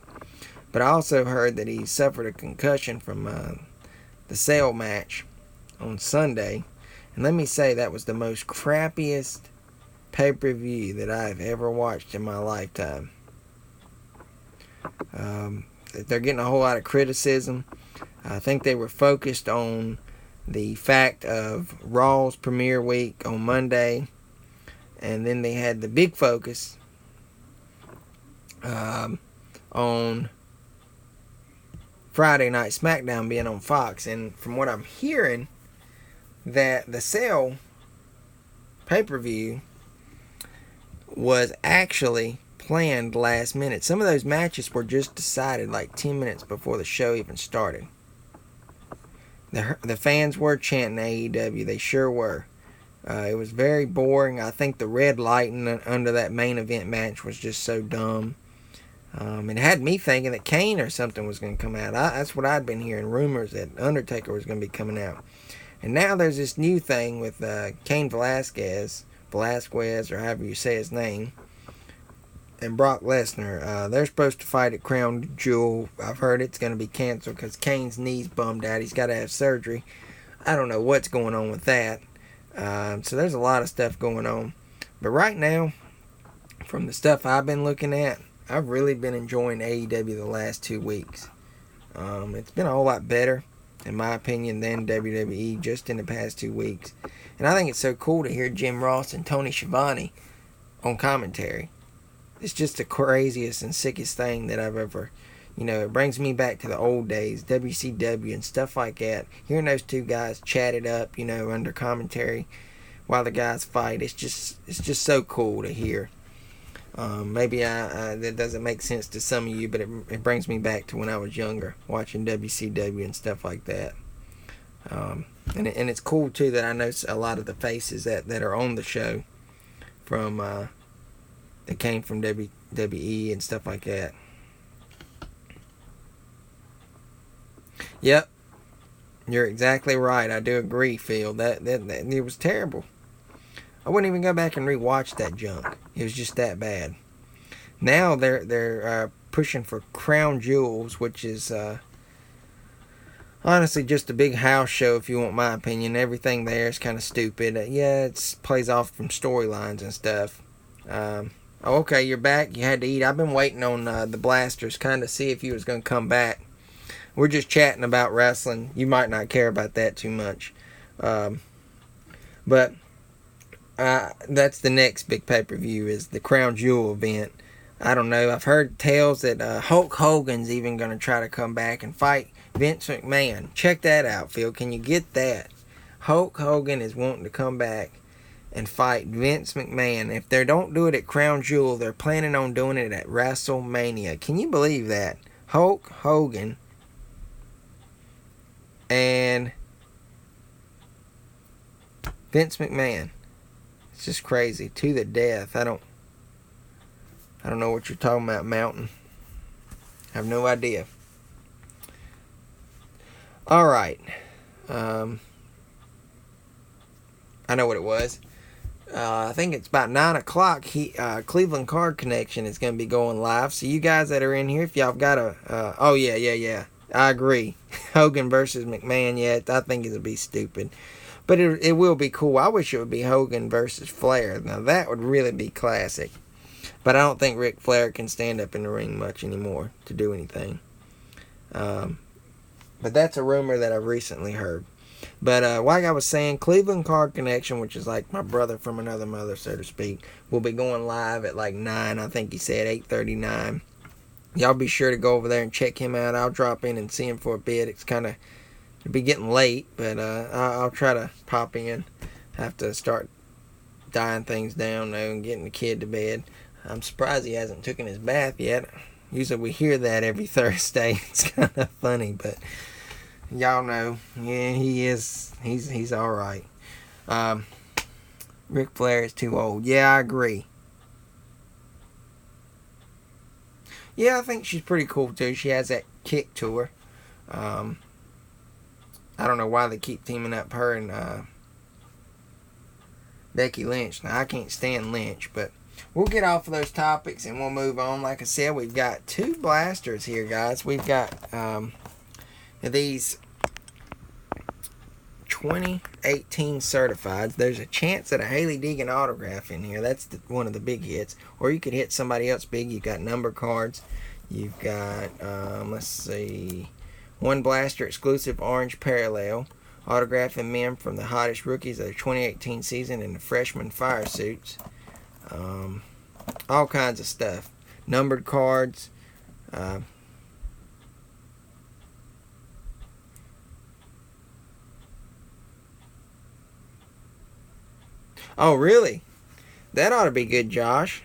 But I also heard that he suffered a concussion from the Cell match on Sunday. And let me say, that was the most crappiest pay-per-view that I've ever watched in my lifetime. They're getting a whole lot of criticism. I think they were focused on the fact of Raw's premiere week on Monday, and then they had the big focus on Friday Night SmackDown being on Fox. And from what I'm hearing, that the Cell pay-per-view was actually planned last minute. Some of those matches were just decided like 10 minutes before the show even started. The fans were chanting AEW. They sure were. It was very boring. I think the red lighting under that main event match was just so dumb. It had me thinking that Kane or something was going to come out. That's what I'd been hearing, rumors that Undertaker was going to be coming out. And now there's this new thing with Cain Velasquez, or however you say his name, and Brock Lesnar. They're supposed to fight at Crown Jewel. I've heard it's going to be canceled because Kane's knee's bummed out. He's got to have surgery. I don't know what's going on with that. So there's a lot of stuff going on. But right now, from the stuff I've been looking at, I've really been enjoying AEW the last 2 weeks. It's been a whole lot better, in my opinion, than WWE just in the past 2 weeks. And I think it's so cool to hear Jim Ross and Tony Schiavone on commentary. It's just the craziest and sickest thing that I've ever, it brings me back to the old days, WCW and stuff like that. Hearing those two guys chat it up, under commentary while the guys fight, it's just so cool to hear. Maybe that doesn't make sense to some of you, but it brings me back to when I was younger, watching WCW and stuff like that. And it's cool too that I know a lot of the faces that are on the show from that came from WWE and stuff like that. Yep, you're exactly right. I do agree, Phil. That it was terrible. I wouldn't even go back and rewatch that junk. It was just that bad. Now they're pushing for Crown Jewels, which is honestly just a big house show, if you want my opinion. Everything there is kind of stupid. It plays off from storylines and stuff. Okay, you're back. You had to eat. I've been waiting on the Blasters, kind of see if you was going to come back. We're just chatting about wrestling. You might not care about that too much. But that's the next big pay-per-view, is the Crown Jewel event. I don't know. I've heard tales that Hulk Hogan's even going to try to come back and fight Vince McMahon. Check that out, Phil. Can you get that? Hulk Hogan is wanting to come back and fight Vince McMahon. If they don't do it at Crown Jewel, they're planning on doing it at WrestleMania. Can you believe that? Hulk Hogan and Vince McMahon. It's just crazy. To the death. I don't know what you're talking about, Mountain. I have no idea. Alright. I know what it was. I think it's about 9 o'clock. Cleveland Card Connection is going to be going live. So you guys that are in here, if y'all got a... oh, yeah. I agree. Hogan versus McMahon, yeah, I think it'll be stupid. But it will be cool. I wish it would be Hogan versus Flair. Now, that would really be classic. But I don't think Ric Flair can stand up in the ring much anymore to do anything. But that's a rumor that I've recently heard. But like I was saying, Cleveland Card Connection, which is like my brother from another mother, so to speak, will be going live at like 9. I think he said 8:39. Y'all be sure to go over there and check him out. I'll drop in and see him for a bit. It's kind of... it'll be getting late, but I'll try to pop in. Have to start dying things down, though, and getting the kid to bed. I'm surprised he hasn't taken his bath yet. Usually we hear that every Thursday. It's kind of funny, but y'all know. Yeah, he is. He's all right. Ric Flair is too old. Yeah, I agree. Yeah, I think she's pretty cool, too. She has that kick to her. I don't know why they keep teaming up her and Becky Lynch. Now, I can't stand Lynch, but we'll get off of those topics and we'll move on. Like I said, we've got 2 blasters here, guys. We've got these 2018 certifieds. There's a chance at a Haley Deegan autograph in here. That's one of the big hits. Or you could hit somebody else big. You've got number cards. You've got, let's see... 1 blaster exclusive orange parallel, autographing men from the hottest rookies of the 2018 season in the freshman fire suits. All kinds of stuff. Numbered cards. Oh, really? That ought to be good, Josh.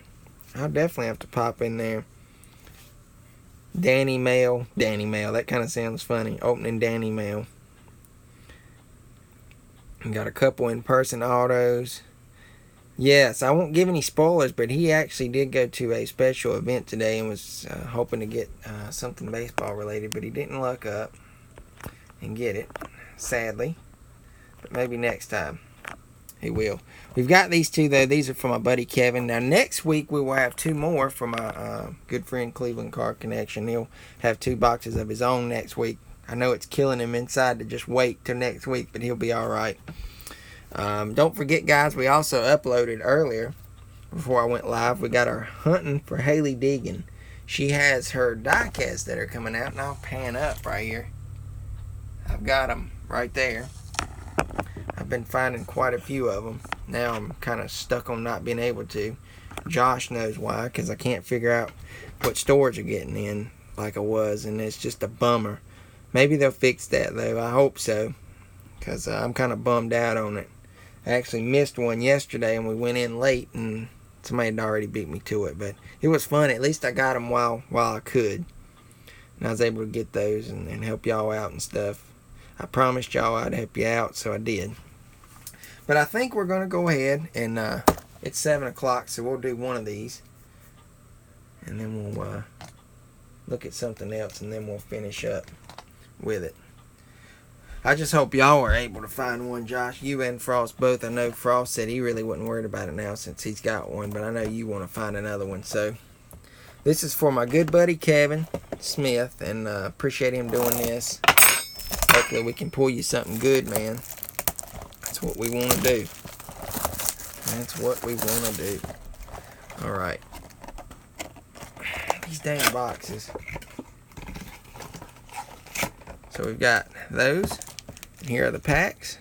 I'll definitely have to pop in there. Danny Mail. That kind of sounds funny. Opening Danny Mail. Got a couple in-person autos. Yes, I won't give any spoilers, but he actually did go to a special event today and was hoping to get something baseball related, but he didn't luck up and get it, sadly. But maybe next time he will. We've got these 2, though. These are from my buddy Kevin. Now, next week we will have 2 more from my good friend Cleveland Card Connection. He'll have 2 boxes of his own next week. I know it's killing him inside to just wait till next week, but he'll be all right. Don't forget, guys, we also uploaded earlier, before I went live, we got our hunting for Haley Deegan. She has her diecasts that are coming out, and I'll pan up right here. I've got them right there. I've been finding quite a few of them. Now I'm kind of stuck on not being able to. Josh knows why, because I can't figure out what stores are getting in like I was, and it's just a bummer. Maybe they'll fix that, though. I hope so, because I'm kind of bummed out on it. I actually missed one yesterday, and we went in late, and somebody had already beat me to it. But it was fun. At least I got them while I could. And I was able to get those and help y'all out and stuff. I promised y'all I'd help you out, so I did. But I think we're going to go ahead, and it's 7 o'clock, so we'll do one of these. And then we'll look at something else, and then we'll finish up with it. I just hope y'all are able to find one, Josh. You and Frost both. I know Frost said he really wasn't worried about it now since he's got one, but I know you want to find another one. So this is for my good buddy Kevin Smith, and appreciate him doing this. Hopefully we can pull you something good, man. That's what we want to do. That's what we want to do. Alright. These dang boxes. So we've got those. And here are the packs.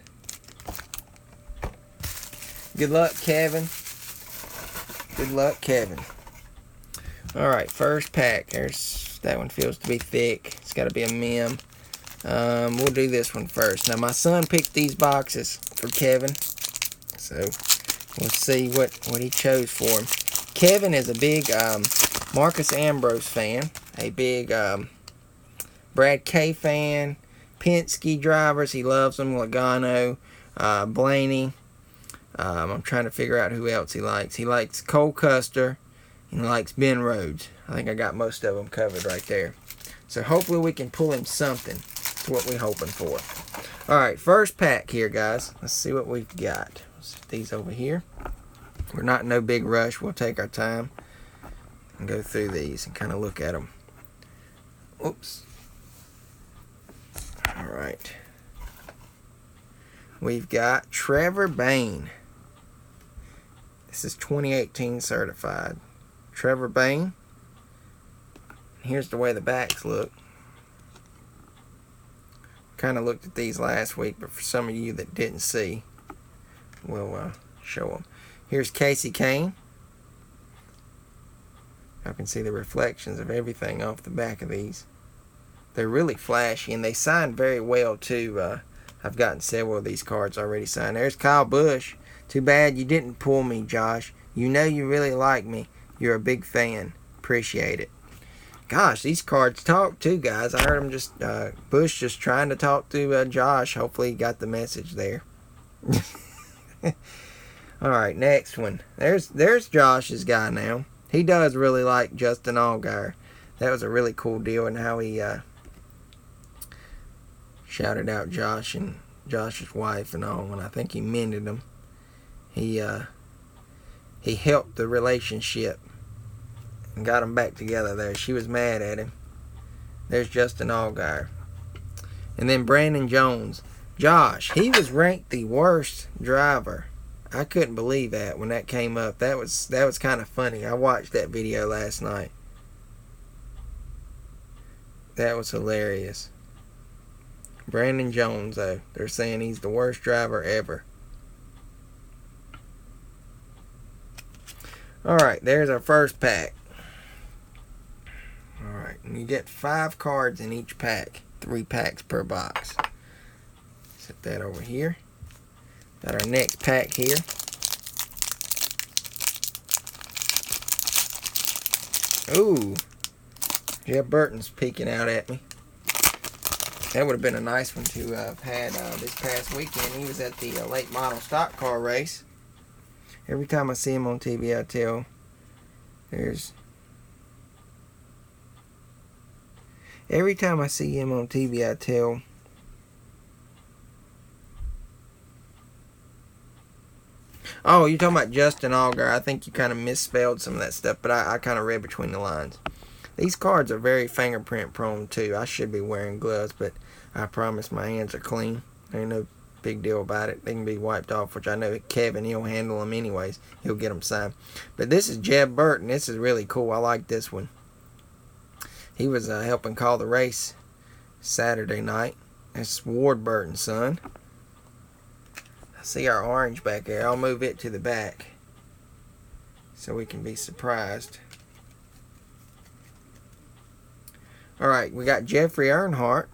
Good luck, Kevin. Good luck, Kevin. Alright, first pack. That one feels to be thick. It's got to be a mem. We'll do this one first. Now, my son picked these boxes for Kevin. So, we'll see what he chose for him. Kevin is a big Marcus Ambrose fan. A big Brad K fan. Penske drivers. He loves them. Logano. Blaney. I'm trying to figure out who else he likes. He likes Cole Custer. And he likes Ben Rhodes. I think I got most of them covered right there. So, hopefully we can pull him something. That's what we're hoping for. Alright, first pack here, guys. Let's see what we've got. Let's put these over here. We're not in no big rush. We'll take our time and go through these and kind of look at them. Oops. Alright. We've got Trevor Bayne. This is 2018 certified. Trevor Bayne. Here's the way the backs look. Kind of looked at these last week, but for some of you that didn't see, we'll show them. Here's Casey Kane. I can see the reflections of everything off the back of these. They're really flashy, and they sign very well too. I've gotten several of these cards already signed. There's Kyle Busch. Too bad you didn't pull me, Josh. You know you really like me. You're a big fan. Appreciate it. Gosh, these cards talk too, guys. I heard them just, Bush just trying to talk to Josh. Hopefully he got the message there. Alright, next one. There's Josh's guy now. He does really like Justin Allgaier. That was a really cool deal, and how he shouted out Josh and Josh's wife and all, and I think he mended them. He helped the relationship and got them back together there. She was mad at him. There's Justin Allgaier. And then Brandon Jones. Josh, he was ranked the worst driver. I couldn't believe that when that came up. That was kind of funny. I watched that video last night. That was hilarious. Brandon Jones, though. They're saying he's the worst driver ever. Alright, there's our first pack. Alright, and you get 5 cards in each pack. 3 packs per box. Set that over here. Got our next pack here. Ooh. Jeff Burton's peeking out at me. That would have been a nice one to have had this past weekend. He was at the late model stock car race. Every time I see him on TV, I tell Every time I see him on TV, I tell Oh, you're talking about Justin Allgaier. I think you kind of misspelled some of that stuff, but I kind of read between the lines. These cards are very fingerprint prone too. I should be wearing gloves, but I promise my hands are clean. There ain't no big deal about it. They can be wiped off, which I know Kevin, he'll handle them anyways. He'll get them signed. But this is Jeb Burton. This is really cool. I like this one. He was helping call the race Saturday night. That's Ward Burton's son. I see our orange back there. I'll move it to the back so we can be surprised. Alright, we got Jeffrey Earnhardt.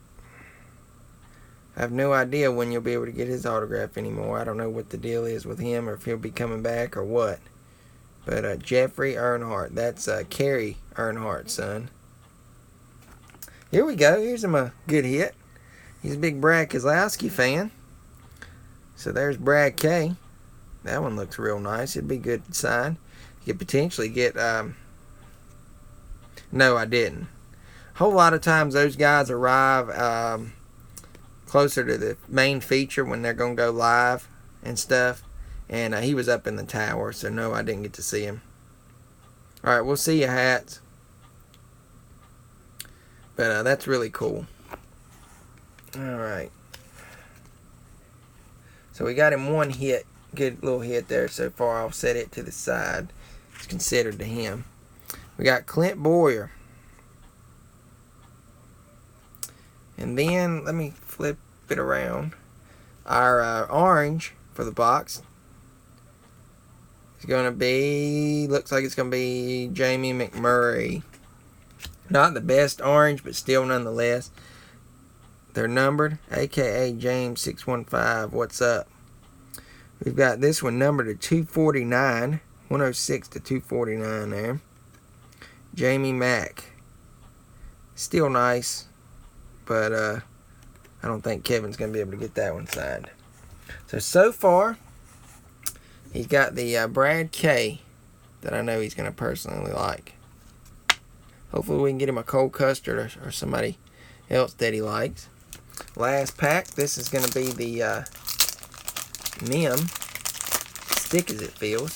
I have no idea when you'll be able to get his autograph anymore. I don't know what the deal is with him, or if he'll be coming back or what. But Jeffrey Earnhardt, that's Kerry Earnhardt's son. Here we go. Here's him a good hit. He's a big Brad Keselowski fan. So there's Brad K. That one looks real nice. It'd be good sign. You could potentially get... No, I didn't. A whole lot of times those guys arrive closer to the main feature when they're going to go live and stuff. And he was up in the tower, so no, I didn't get to see him. Alright, we'll see you, hats. But that's really cool. Alright. So we got him one hit. Good little hit there so far. I'll set it to the side. It's considered to him. We got Clint Boyer. And then, let me flip it around. Our orange for the box is going to be, looks like it's going to be Jamie McMurray. Not the best orange, but still nonetheless. They're numbered, a.k.a. James 615. What's up? We've got this one numbered to 249. 106 to 249 there. Jamie Mack. Still nice. But I don't think Kevin's going to be able to get that one signed. So far, he's got the Brad K that I know he's going to personally like. Hopefully we can get him a Cole Custer or somebody else that he likes. Last pack. This is going to be the Nim. Stick as it feels.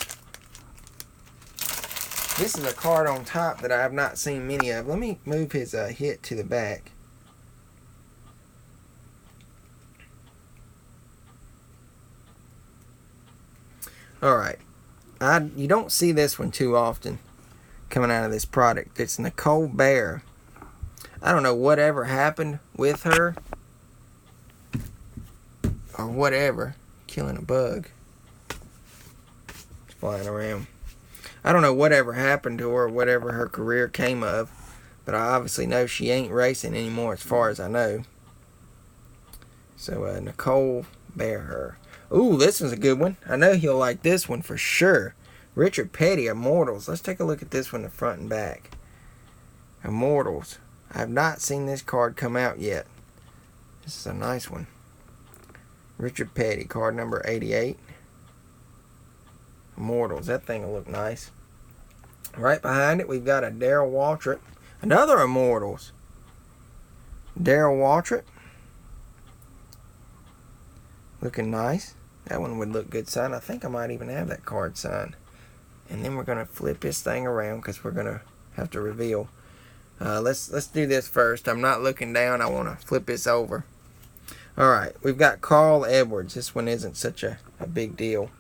This is a card on top that I have not seen many of. Let me move his hit to the back. Alright. You don't see this one too often coming out of this product. It's Nicole Bear. I don't know whatever happened with her. Or whatever. Killing a bug. It's flying around. I don't know whatever happened to her or whatever her career came of. But I obviously know she ain't racing anymore as far as I know. So Nicole Bear her. Ooh, this one's a good one. I know he'll like this one for sure. Richard Petty, Immortals. Let's take a look at this one, the front and back. Immortals. I have not seen this card come out yet. This is a nice one. Richard Petty, card number 88. Immortals. That thing will look nice. Right behind it, we've got a Darrell Waltrip. Another Immortals. Darrell Waltrip. Looking nice. That one would look good signed. I think I might even have that card signed. And then we're going to flip this thing around because we're going to have to reveal. Let's do this first. I'm not looking down. I want to flip this over. Alright, we've got Carl Edwards. This one isn't such a big deal.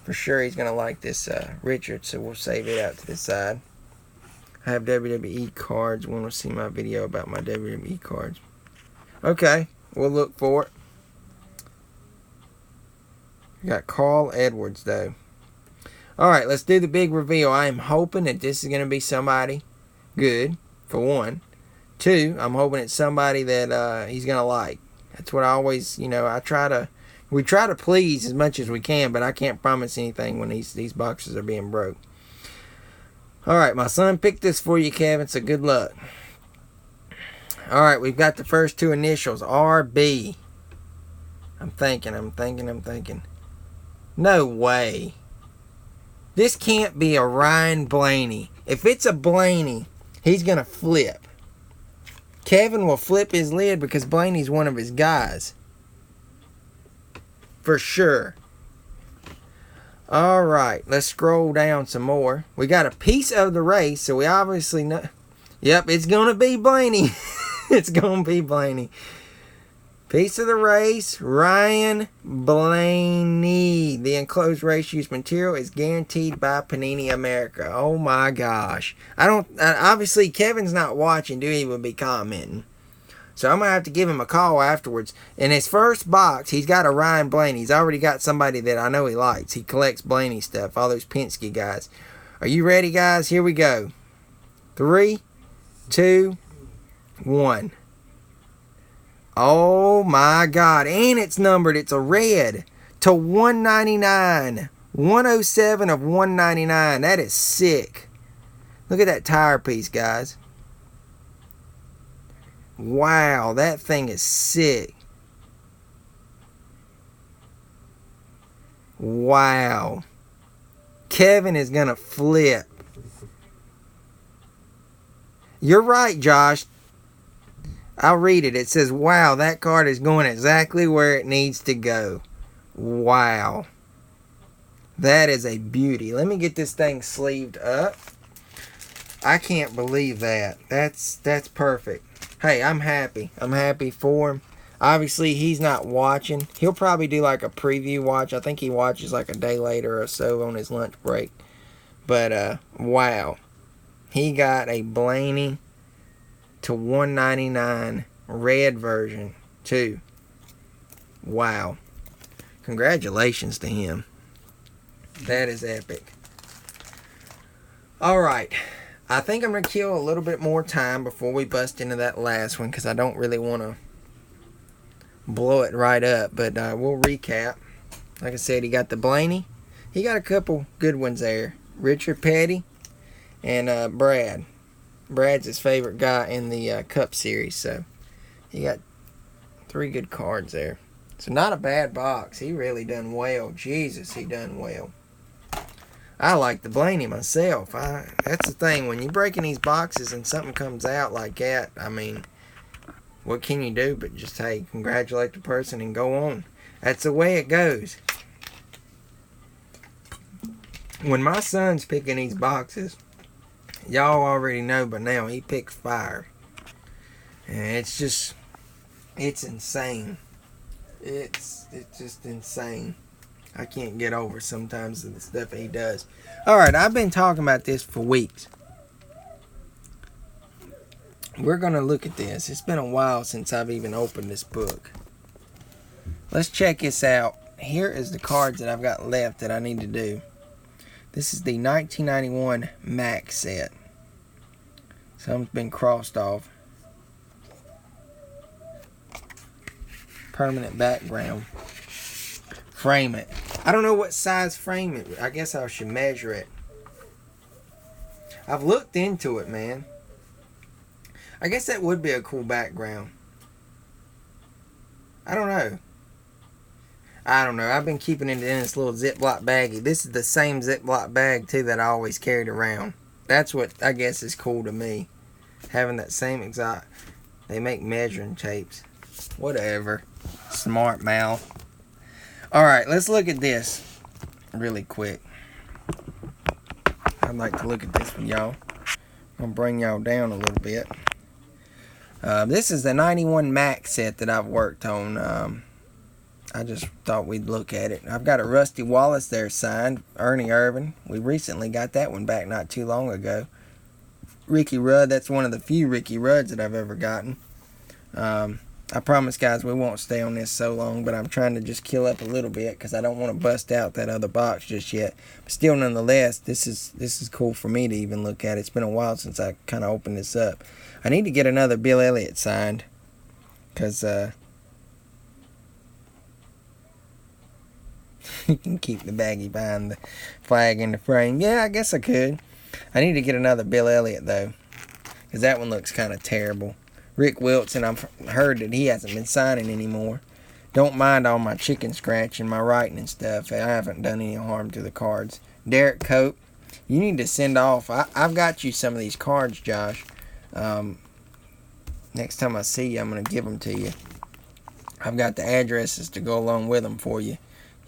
For sure he's going to like this Richard, so we'll save it out to the side. I have WWE cards. Want to see my video about my WWE cards. Okay, we'll look for it. We got Carl Edwards, though. Alright, let's do the big reveal. I am hoping that this is going to be somebody good, for one. Two, I'm hoping it's somebody that he's going to like. That's what I always, we try to please as much as we can, but I can't promise anything when these boxes are being broke. Alright, my son picked this for you, Kevin, so good luck. Alright, we've got the first two initials, RB. I'm thinking. No way. This can't be a Ryan Blaney. If it's a Blaney, he's going to flip. Kevin will flip his lid because Blaney's one of his guys. For sure. Alright, let's scroll down some more. We got a piece of the race, so we obviously know. Yep, it's going to be Blaney. It's going to be Blaney. Piece of the race, Ryan Blaney. The enclosed race used material is guaranteed by Panini America. Oh my gosh. Obviously Kevin's not watching, he would be commenting. So I'm going to have to give him a call afterwards. In his first box, he's got a Ryan Blaney. He's already got somebody that I know he likes. He collects Blaney stuff, all those Penske guys. Are you ready, guys? Here we go. 3, 2, 1. Oh my God. And it's numbered. It's a red to 199. 107 of 199. That is sick. Look at that tire piece, guys. Wow, that thing is sick. Wow. Kevin is going to flip. You're right, Josh. I'll read it. It says, wow, that card is going exactly where it needs to go. Wow. That is a beauty. Let me get this thing sleeved up. I can't believe that. That's perfect. Hey, I'm happy. I'm happy for him. Obviously, he's not watching. He'll probably do like a preview watch. I think he watches like a day later or so on his lunch break. But, wow. He got a Blaney to 199 red version too. Wow. Congratulations to him. That is epic. Alright. I think I'm going to kill a little bit more time before we bust into that last one, because I don't really want to blow it right up. But we'll recap. Like I said, he got the Blaney. He got a couple good ones there. Richard Petty and Brad. Brad's his favorite guy in the Cup Series. So he got 3 good cards there. So not a bad box. He really done well. Jesus, he done well. I like the Blaney myself. That's the thing. When you're breaking these boxes and something comes out like that, I mean, what can you do but just, hey, congratulate the person and go on. That's the way it goes. When my son's picking these boxes, y'all already know by now, he picks fire. And it's just, it's insane. It's just insane. I can't get over sometimes the stuff he does. Alright, I've been talking about this for weeks. We're going to look at this. It's been a while since I've even opened this book. Let's check this out. Here is the cards that I've got left that I need to do. This is the 1991 Max set. Some's been crossed off. Permanent background. Frame it. I don't know what size frame it. I guess I should measure it. I've looked into it, man. I guess that would be a cool background. I don't know. I've been keeping it in this little Ziploc baggie. This is the same Ziploc bag, too, that I always carried around. That's what I guess is cool to me. Having that same exact... They make measuring tapes. Whatever. Smart mouth. Alright, let's look at this really quick. I'd like to look at this with y'all. I'm going to bring y'all down a little bit. This is the 91 Max set that I've worked on. I just thought we'd look at it. I've got a Rusty Wallace there signed. Ernie Irvan. We recently got that one back not too long ago. Ricky Rudd. That's one of the few Ricky Rudds that I've ever gotten. I promise, guys, we won't stay on this so long, but I'm trying to just kill up a little bit because I don't want to bust out that other box just yet. But still, nonetheless, this is cool for me to even look at. It's been a while since I kind of opened this up. I need to get another Bill Elliott signed because you can keep the baggie behind the flag in the frame. Yeah, I guess I could. I need to get another Bill Elliott, though, because that one looks kind of terrible. Rick Wilson, I've heard that he hasn't been signing anymore. Don't mind all my chicken scratching, my writing and stuff. I haven't done any harm to the cards. Derek Cope, you need to send off. I've got you some of these cards, Josh. Next time I see you, I'm going to give them to you. I've got the addresses to go along with them for you.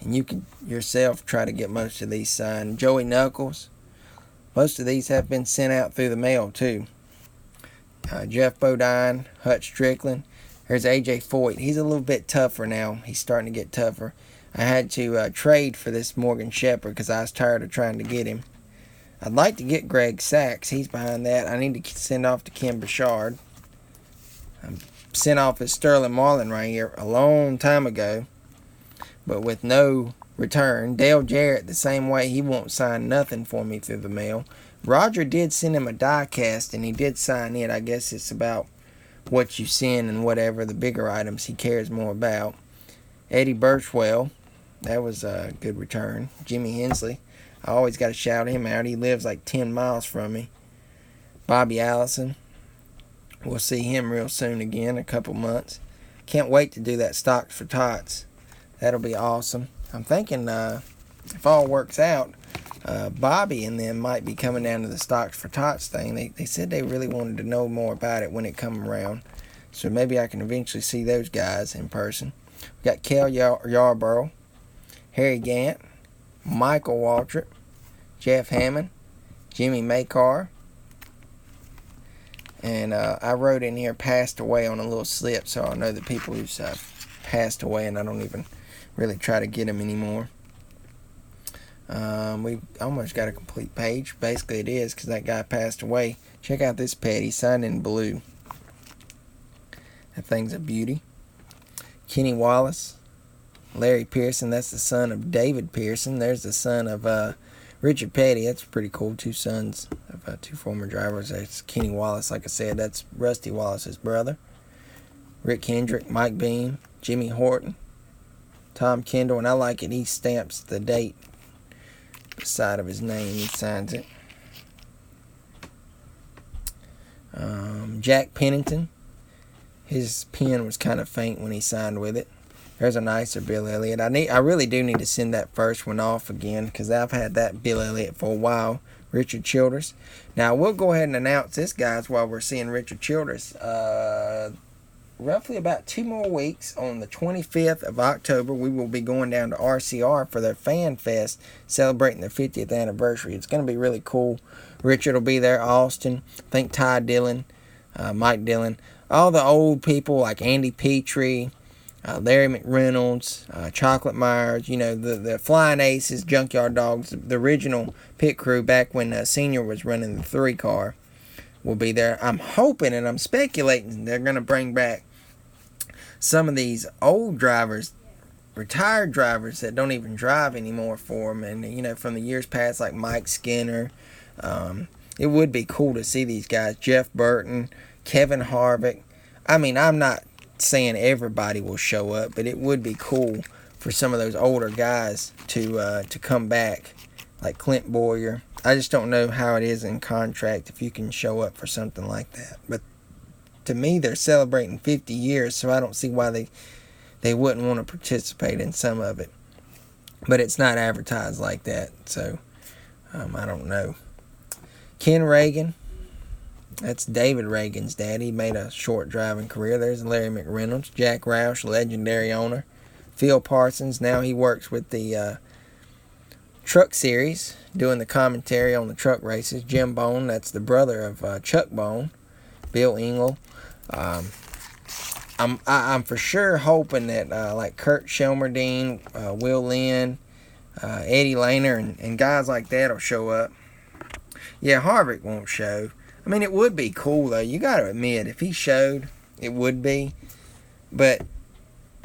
And you can yourself try to get most of these signed. Joey Knuckles. Most of these have been sent out through the mail, too. Jeff Bodine, Hutch Strickland. There's AJ Foyt. He's a little bit tougher now. He's starting to get tougher. I had to trade for this Morgan Shepherd because I was tired of trying to get him. I'd like to get Greg Sacks. He's behind that. I need to send off to Ken Bouchard. I sent off his Sterling Marlin right here a long time ago, but with no return. Dale Jarrett, the same way. He won't sign nothing for me through the mail. Roger did send him a die cast, and he did sign it. I guess it's about what you send and whatever, the bigger items he cares more about. Eddie Birchwell, that was a good return. Jimmy Hensley, I always got to shout him out. He lives like 10 miles from me. Bobby Allison, we'll see him real soon again, a couple months. Can't wait to do that Stocks for Tots. That'll be awesome. I'm thinking if all works out, Bobby and them might be coming down to the Stocks for Tots thing. They said they really wanted to know more about it when it come around. So maybe I can eventually see those guys in person. We got Kel Yarborough, Harry Gant, Michael Waltrip, Jeff Hammond, Jimmy Maycar, and I wrote in here passed away on a little slip, so I know the people who's passed away, and I don't even really try to get them anymore. We almost got a complete page. Basically it is, because that guy passed away. Check out this pad. He signed in blue. That thing's a beauty. Kenny Wallace, Larry Pearson, that's the son of David Pearson. There's the son of Richard Petty. That's pretty cool. Two sons of two former drivers. That's Kenny Wallace, like I said. That's Rusty Wallace's brother. Rick Hendrick, Mike Beam, Jimmy Horton, Tom Kendall, and I like it. He stamps the date beside of his name. He signs it. Jack Pennington. His pen was kind of faint when he signed with it. There's a nicer Bill Elliott. I really do need to send that first one off again, because I've had that Bill Elliott for a while. Richard Childress. Now, we'll go ahead and announce this, guys, while we're seeing Richard Childress. Roughly about 2 more weeks, on the 25th of October, we will be going down to RCR for their Fan Fest, celebrating their 50th anniversary. It's going to be really cool. Richard will be there, Austin, I think Ty Dillon, Mike Dillon, all the old people like Andy Petrie, Larry McReynolds, Chocolate Myers, you know, the Flying Aces, Junkyard Dogs, the original pit crew back when Senior was running the 3-car will be there. I'm hoping and I'm speculating they're going to bring back some of these old drivers, retired drivers that don't even drive anymore for them, and, you know, from the years past, like Mike Skinner. It would be cool to see these guys, Jeff Burton, Kevin Harvick. I mean, I'm not saying everybody will show up, but it would be cool for some of those older guys to come back, like Clint Boyer. I just don't know how it is in contract if you can show up for something like that. But to me, they're celebrating 50 years, so I don't see why they wouldn't want to participate in some of it. But it's not advertised like that, so I don't know. Ken Reagan, that's David Reagan's dad. He made a short driving career. There's Larry McReynolds. Jack Roush, legendary owner. Phil Parsons, now he works with the Truck Series, doing the commentary on the truck races. Jim Bone, that's the brother of Chuck Bone. Bill Engel. I'm for sure hoping that like Kurt Shelmerdine, Will Lynn, Eddie Lehner, and guys like that will show up. Yeah, Harvick won't show. I mean, it would be cool, though. You got to admit, if he showed, it would be. But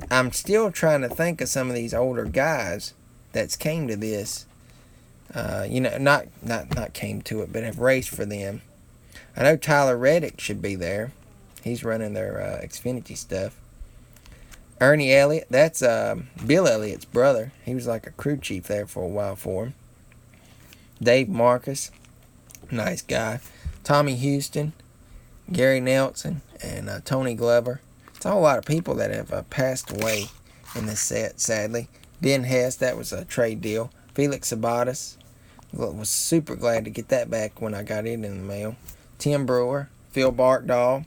I'm still trying to think of some of these older guys that's came to this. You know, not came to it, but have raced for them. I know Tyler Reddick should be there. He's running their Xfinity stuff. Ernie Elliott, that's Bill Elliott's brother. He was like a crew chief there for a while for him. Dave Marcus, nice guy. Tommy Houston, Gary Nelson, and Tony Glover. It's a whole lot of people that have passed away in this set, sadly. Ben Hess, that was a trade deal. Felix Sabatis, was super glad to get that back when I got it in the mail. Tim Brewer, Phil Barkdahl.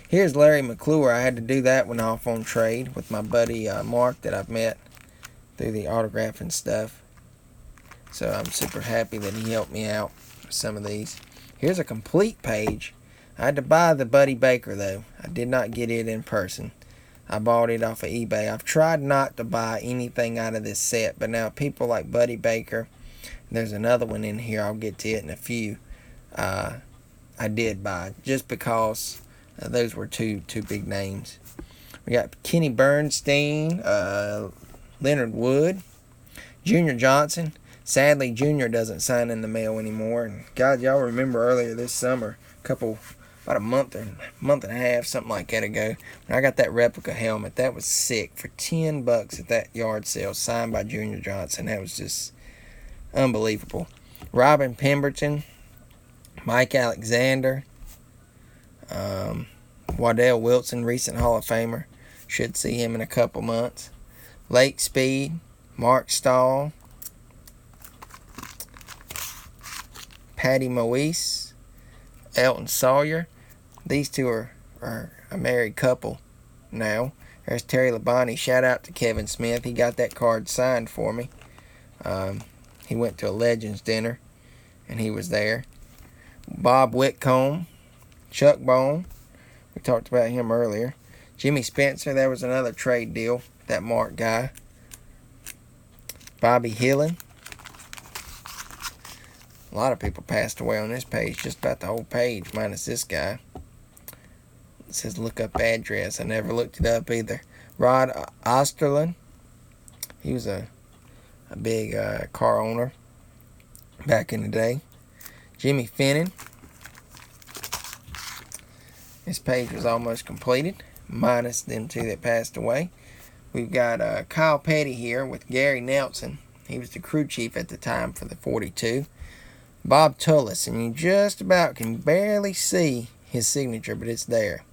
Here's Larry McClure. I had to do that one off on trade with my buddy Mark that I've met through the autograph and stuff. So I'm super happy that he helped me out with some of these. Here's a complete page. I had to buy the Buddy Baker, though. I did not get it in person. I bought it off of eBay. I've tried not to buy anything out of this set, but now people like Buddy Baker, there's another one in here, I'll get to it in a few, I did buy, just because those were two big names. We got Kenny Bernstein, Leonard Wood, Junior Johnson. Sadly, Junior doesn't sign in the mail anymore. And God, y'all remember earlier this summer, about a month and a half, something like that ago, when I got that replica helmet. That was sick, for $10 at that yard sale, signed by Junior Johnson. That was just unbelievable. Robin Pemberton, Mike Alexander, Waddell Wilson, recent Hall of Famer. Should see him in a couple months. Lake Speed, Mark Stahl, Patty Moise, Elton Sawyer. These two are a married couple now. There's Terry Labonte. Shout out to Kevin Smith. He got that card signed for me. He went to a Legends dinner, and he was there. Bob Whitcomb, Chuck Bone. We talked about him earlier. Jimmy Spencer. That was another trade deal. That Mark guy. Bobby Hillin. A lot of people passed away on this page, just about the whole page, minus this guy. It says look up address. I never looked it up either. Rod Osterlund. He was a big car owner back in the day. Jimmy Finnan. This page was almost completed, minus them two that passed away. We've got Kyle Petty here with Gary Nelson. He was the crew chief at the time for the 42. Bob Tullis, and you just about can barely see his signature, but it's there.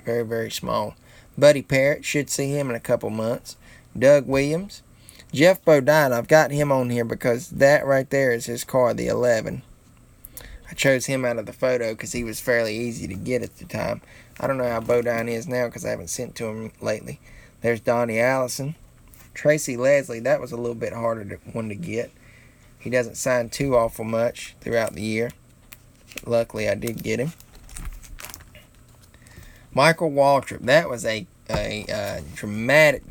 Very, very small. Buddy Parrott, should see him in a couple months. Doug Williams. Jeff Bodine, I've got him on here because that right there is his car, the 11. I chose him out of the photo because he was fairly easy to get at the time. I don't know how Bodine is now because I haven't sent to him lately. There's Donnie Allison. Tracy Leslie, that was a little bit harder one to get. He doesn't sign too awful much throughout the year. Luckily, I did get him. Michael Waltrip, that was a dramatic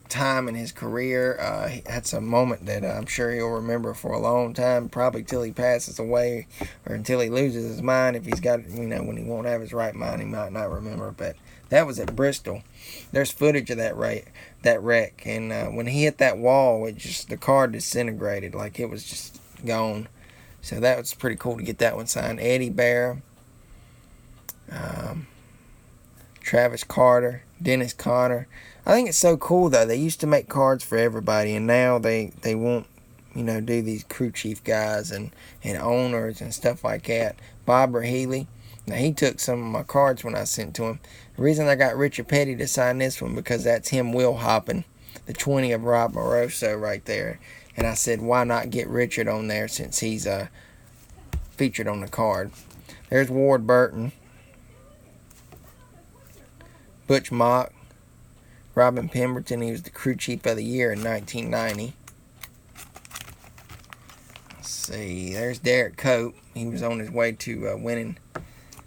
time in his career. That's a moment that I'm sure he'll remember for a long time, probably till he passes away or until he loses his mind. If he's got, when he won't have his right mind, he might not remember. But that was at Bristol. There's footage of that wreck, and when he hit that wall, the car disintegrated, like it was just gone. So that was pretty cool to get that one signed. Eddie Bear, Travis Carter, Dennis Conner. I think it's so cool though. They used to make cards for everybody, and now they won't, do these crew chief guys and owners and stuff like that. Barbara Healy. Now, he took some of my cards when I sent to him. The reason I got Richard Petty to sign this one, because that's him wheel hopping the 20 of Rob Moroso right there. And I said, why not get Richard on there since he's featured on the card. There's Ward Burton. Butch Mock. Robin Pemberton, he was the crew chief of the year in 1990. Let's see, there's Derek Cope. He was on his way to winning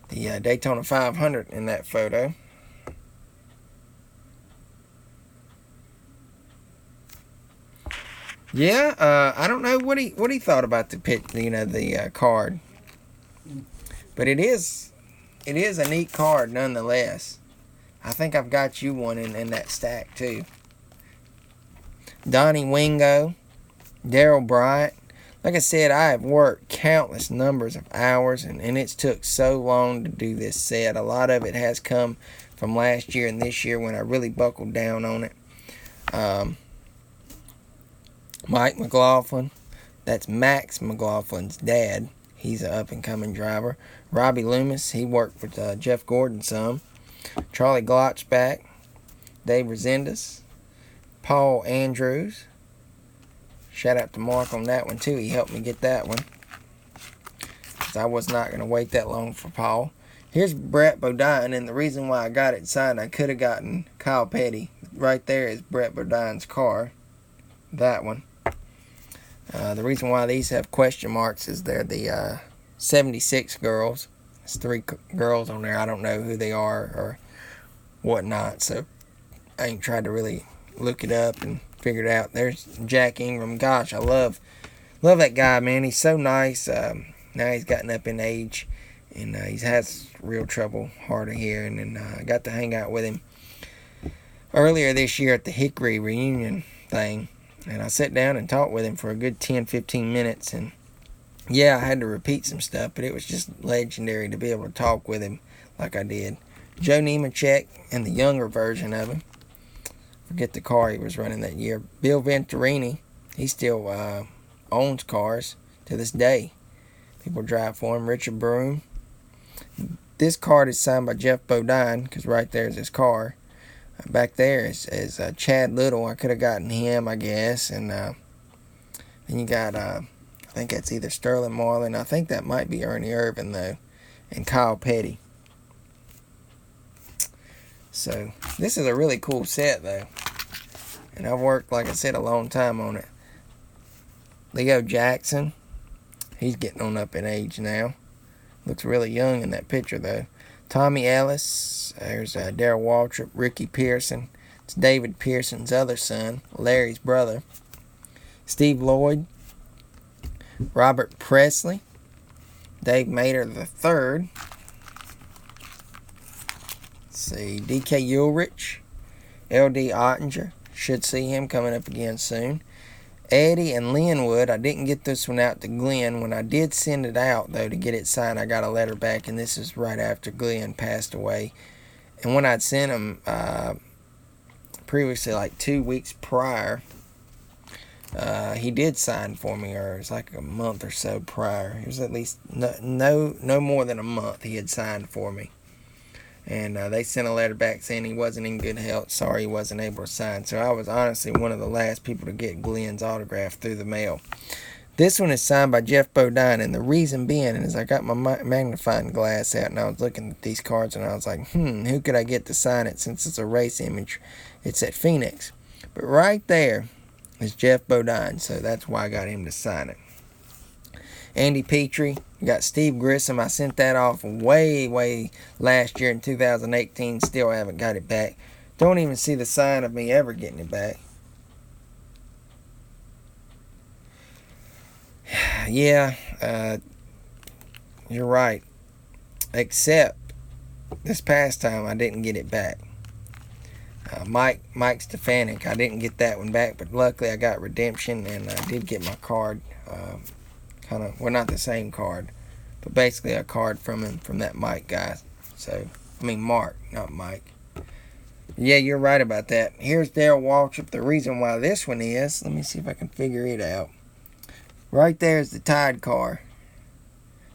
the Daytona 500 in that photo. Yeah, I don't know what he thought about the card, but it is a neat card nonetheless. I think I've got you one in that stack too. Donnie Wingo, Daryl Bryant. Like I said, I have worked countless numbers of hours, and it's took so long to do this set. A lot of it has come from last year and this year when I really buckled down on it. Mike McLaughlin, that's Max McLaughlin's dad. He's an up-and-coming driver. Robbie Loomis, he worked with Jeff Gordon some. Charlie Glotzback, Dave Resendez, Paul Andrews. Shout out to Mark on that one too. He helped me get that one, because I was not going to wait that long for Paul. Here's Brett Bodine, and the reason why I got it signed, I could have gotten Kyle Petty. Right there is Brett Bodine's car. That one. The reason why these have question marks is they're the 76 girls. There's 3 girls on there. I don't know who they are or whatnot, so I ain't tried to really look it up and figure it out. There's Jack Ingram. Gosh, I love that guy, man. He's so nice. Now he's gotten up in age, and he has real trouble, hard of hearing, and I got to hang out with him earlier this year at the Hickory reunion thing, and I sat down and talked with him for a good 10-15 minutes, and yeah, I had to repeat some stuff, but it was just legendary to be able to talk with him like I did. Joe Nemechek and the younger version of him. Forget the car he was running that year. Bill Venturini, he still owns cars to this day. People drive for him. Richard Broom. This card is signed by Jeff Bodine, because right there is his car. Back there is Chad Little. I could have gotten him, I guess. And then you got, I think that's either Sterling Marlin. I think that might be Ernie Irvin, though. And Kyle Petty. So, this is a really cool set, though. And I've worked, like I said, a long time on it. Leo Jackson. He's getting on up in age now. Looks really young in that picture, though. Tommy Ellis. There's Darrell Waltrip. Ricky Pearson. It's David Pearson's other son. Larry's brother. Steve Lloyd. Robert Presley. Dave Mater III. See, D.K. Ulrich, L.D. Ottinger, should see him coming up again soon. Eddie and Linwood, I didn't get this one out to Glenn. When I did send it out, though, to get it signed, I got a letter back, and this is right after Glenn passed away. And when I'd sent him previously, like 2 weeks prior, he did sign for me, or it was like a month or so prior. It was at least no more than a month he had signed for me. And they sent a letter back saying he wasn't in good health. Sorry he wasn't able to sign. So I was honestly one of the last people to get Glenn's autograph through the mail. This one is signed by Jeff Bodine. And the reason being is I got my magnifying glass out and I was looking at these cards and I was like, who could I get to sign it since it's a race image? It's at Phoenix. But right there is Jeff Bodine. So that's why I got him to sign it. Andy Petrie. We got Steve Grissom. I sent that off way last year in 2018. Still haven't got it back. Don't even see the sign of me ever getting it back. Yeah, you're right. Except this past time I didn't get it back. Mike Stefanik. I didn't get that one back, but luckily I got redemption and I did get my card. Well, not the same card, but basically a card from him, from that Mike guy. So, I mean Mark, not Mike. Yeah, you're right about that. Here's Darrell Waltrip. The reason why this one is, let me see if I can figure it out. Right there is the Tide car.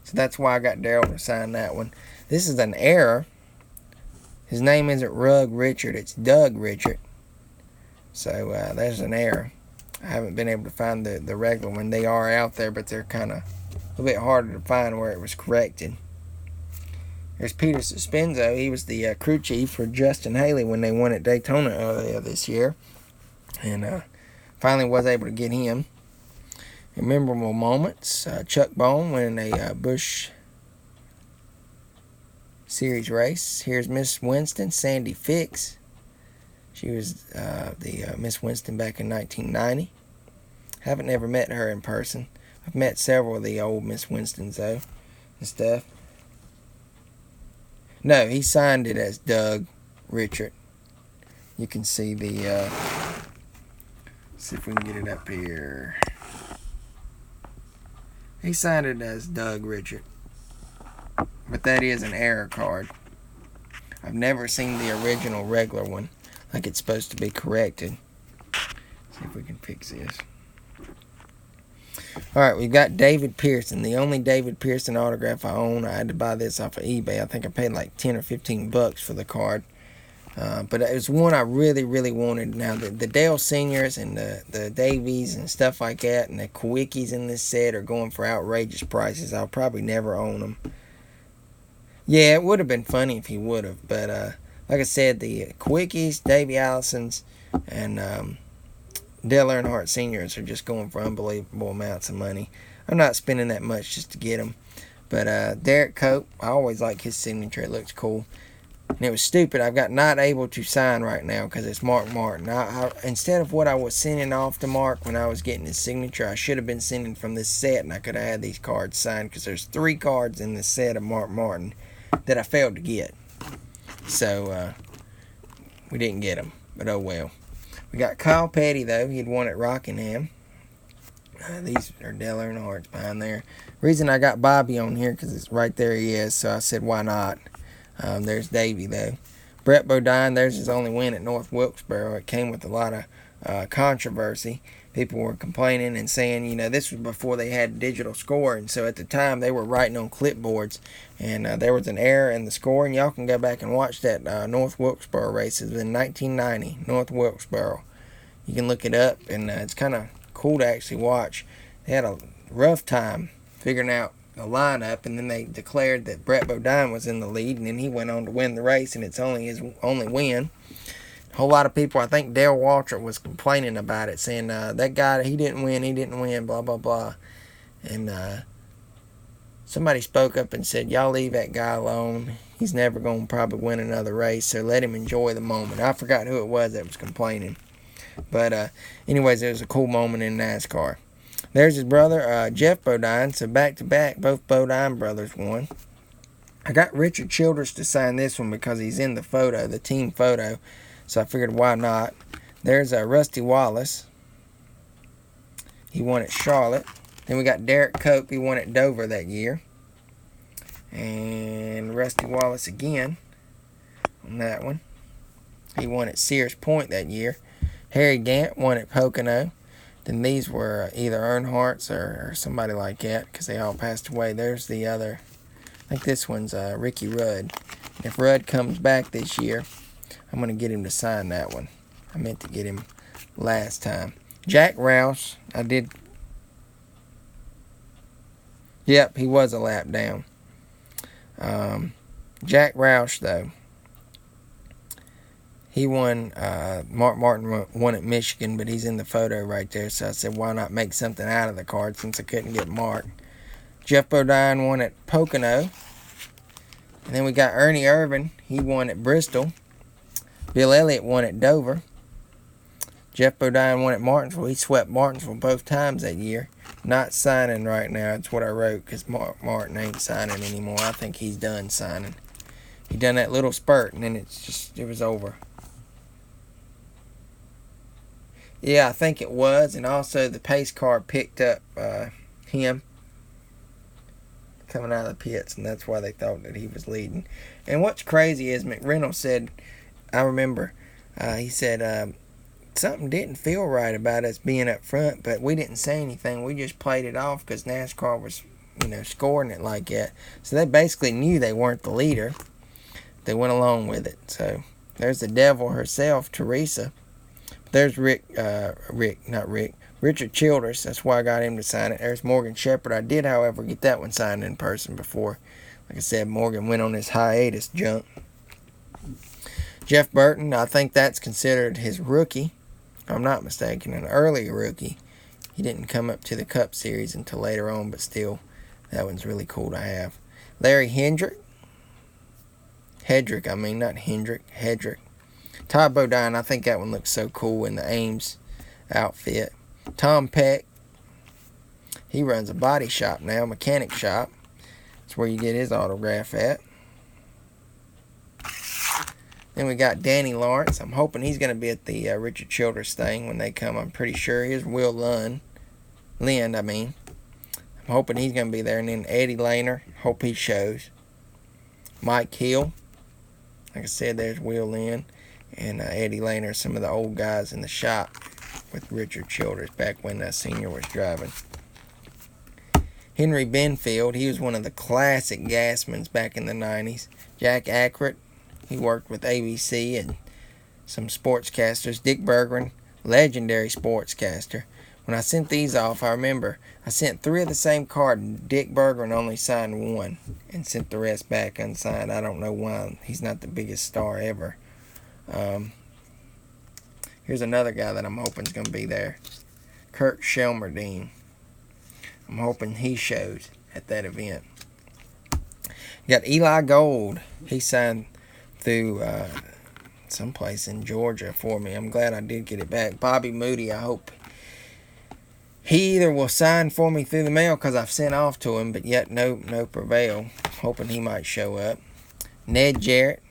So that's why I got Darrell to sign that one. This is an error. His name isn't Rug Richard, it's Doug Richard. So there's an error. I haven't been able to find the regular one. They are out there, but they're kind of a little bit harder to find where it was corrected. There's Peter Suspenzo. He was the crew chief for Justin Haley when they won at Daytona earlier this year. And finally was able to get him. In memorable moments, Chuck Bone winning a Busch Series race. Here's Miss Winston, Sandy Fix. She was the Miss Winston back in 1990. Haven't never met her in person. I've met several of the old Miss Winstons, though, and stuff. No, he signed it as Doug Richard. You can see the... see if we can get it up here. He signed it as Doug Richard. But that is an error card. I've never seen the original regular one. Like it's supposed to be corrected. See if we can fix this. Alright, we've got David Pearson. The only David Pearson autograph I own. I had to buy this off of eBay. I think I paid like 10 or 15 bucks for the card. But it was one I really wanted. Now, the Dale Seniors and the Davies and stuff like that, and the Kwickis in this set are going for outrageous prices. I'll probably never own them. Yeah, it would have been funny if he would have, but like I said, the Kwickis, Davey Allisons, and Dale Earnhardt Seniors are just going for unbelievable amounts of money. I'm not spending that much just to get them. But Derek Cope, I always like his signature. It looks cool. And it was stupid. I've got not able to sign right now because it's Mark Martin. Instead of what I was sending off to Mark when I was getting his signature, I should have been sending from this set, and I could have had these cards signed because there's 3 cards in this set of Mark Martin that I failed to get. So we didn't get them, but oh well. We got Kyle Petty, though. He had won at Rockingham. These are Dale Earnhardt's behind there. Reason I got Bobby on here because it's right there he is, so I said why not. There's Davey, though. Brett Bodine, there's his only win at North Wilkesboro. It came with a lot of controversy. People were complaining and saying, you know, this was before they had digital scoring. So at the time, they were writing on clipboards. And there was an error in the scoring. Y'all can go back and watch that North Wilkesboro race. It was in 1990, North Wilkesboro. You can look it up, and it's kind of cool to actually watch. They had a rough time figuring out the lineup, and then they declared that Brett Bodine was in the lead, and then he went on to win the race, and it's only his only win. A whole lot of people, I think Dale Walter was complaining about it, saying that guy, he didn't win, blah, blah, blah. And somebody spoke up and said, y'all leave that guy alone. He's never going to probably win another race, so let him enjoy the moment. I forgot who it was that was complaining. But anyways, it was a cool moment in NASCAR. There's his brother, Jeff Bodine. So back-to-back, both Bodine brothers won. I got Richard Childress to sign this one because he's in the photo, the team photo. So I figured, why not? There's Rusty Wallace. He won at Charlotte. Then we got Derek Cope. He won at Dover that year. And Rusty Wallace again on that one. He won at Sears Point that year. Harry Gant won at Pocono. Then these were either Earnhardt's or somebody like that because they all passed away. There's the other. I think this one's Ricky Rudd. If Rudd comes back this year, I'm going to get him to sign that one. I meant to get him last time. Jack Roush, I did. Yep, he was a lap down. Jack Roush, though. He won, Mark Martin won at Michigan, but he's in the photo right there. So I said, why not make something out of the card since I couldn't get Mark. Jeff Bodine won at Pocono. And then we got Ernie Irvin. He won at Bristol. Bill Elliott won at Dover. Jeff Bodine won at Martinsville. He swept Martinsville both times that year. Not signing right now. That's what I wrote because Martin ain't signing anymore. I think he's done signing. He done that little spurt and then it was over. Yeah, I think it was. And also the pace car picked up him coming out of the pits, and that's why they thought that he was leading. And what's crazy is McReynolds said, I remember, he said something didn't feel right about us being up front, but we didn't say anything. We just played it off because NASCAR was, scoring it like that. So they basically knew they weren't the leader. They went along with it. So there's the devil herself, Teresa. There's Richard Childress. That's why I got him to sign it. There's Morgan Shepherd. I did, however, get that one signed in person before. Like I said, Morgan went on his hiatus junk. Jeff Burton, I think that's considered his rookie. If I'm not mistaken, an early rookie. He didn't come up to the Cup Series until later on, but still, that one's really cool to have. Larry Hedrick. Todd Bodine, I think that one looks so cool in the Ames outfit. Tom Peck, he runs a body shop now, mechanic shop. That's where you get his autograph at. Then we got Danny Lawrence. I'm hoping he's going to be at the Richard Childress thing when they come. I'm pretty sure. Here's Will Lind. I'm hoping he's going to be there. And then Eddie Lehner. Hope he shows. Mike Hill. Like I said, there's Will Lind. And Eddie Lehner, some of the old guys in the shop with Richard Childress back when Senior was driving. Henry Benfield, he was one of the classic gasmans back in the 90s. Jack Ackert, he worked with ABC and some sportscasters. Dick Berggren, legendary sportscaster. When I sent these off, I remember I sent 3 of the same card, and Dick Berggren only signed 1 and sent the rest back unsigned. I don't know why. He's not the biggest star ever. Here's another guy that I'm hoping is going to be there. Kurt Shelmerdine. I'm hoping he shows at that event. You got Eli Gold. He signed through someplace in Georgia for me. I'm glad I did get it back. Bobby Moody, I hope he either will sign for me through the mail because I've sent off to him, but yet no prevail. Hoping he might show up. Ned Jarrett,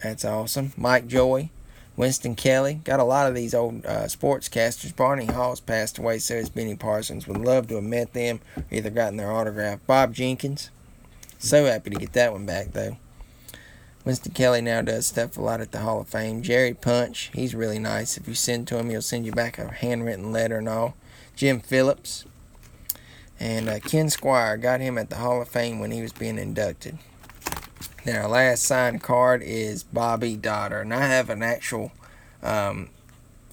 that's awesome. Mike Joy, Winston Kelly. Got a lot of these old sportscasters. Barney Hall's passed away, so has Benny Parsons. Would love to have met them, or either gotten their autograph. Bob Jenkins. So happy to get that one back, though. Winston Kelly now does stuff a lot at the Hall of Fame. Jerry Punch, he's really nice. If you send to him, he'll send you back a handwritten letter and all. Jim Phillips. And Ken Squire, got him at the Hall of Fame when he was being inducted. Then our last signed card is Bobby Dotter. And I have an actual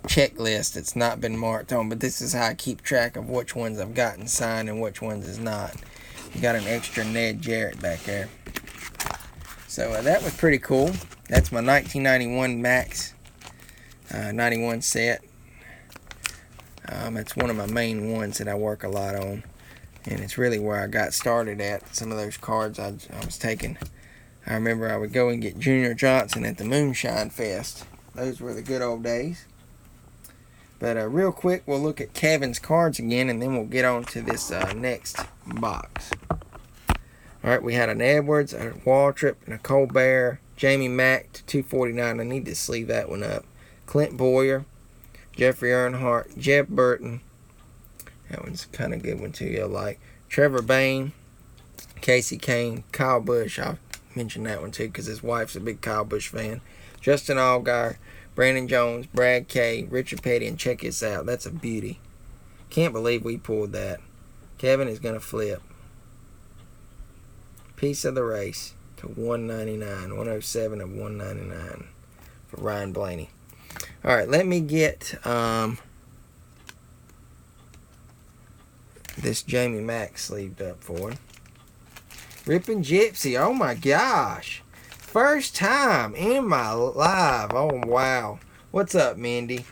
checklist that's not been marked on, but this is how I keep track of which ones I've gotten signed and which ones is not. You got an extra Ned Jarrett back there. So that was pretty cool. That's my 1991 Max 91 set. It's one of my main ones that I work a lot on. And it's really where I got started at. Some of those cards I was taking. I remember I would go and get Junior Johnson at the Moonshine Fest. Those were the good old days. But real quick, we'll look at Kevin's cards again, and then we'll get on to this next box. Alright, we had an Edwards, a Waltrip, and a Colbert. Jamie Mack to 249. I need to sleeve that one up. Clint Boyer, Jeffrey Earnhardt, Jeb Burton. That one's kind of a good one too, you'll like. Trevor Bayne, Casey Kane, Kyle Busch. I'll mention that one too because his wife's a big Kyle Busch fan. Justin Allgaier, Brandon Jones, Brad Kay, Richard Petty, and check this out. That's a beauty. Can't believe we pulled that. Kevin is going to flip. Piece of the race to 199. 107 of 199 for Ryan Blaney. All right, let me get this Jamie Mack sleeved up for him. Rippin' Gypsy. Oh my gosh. First time in my life. Oh wow. What's up, Mindy?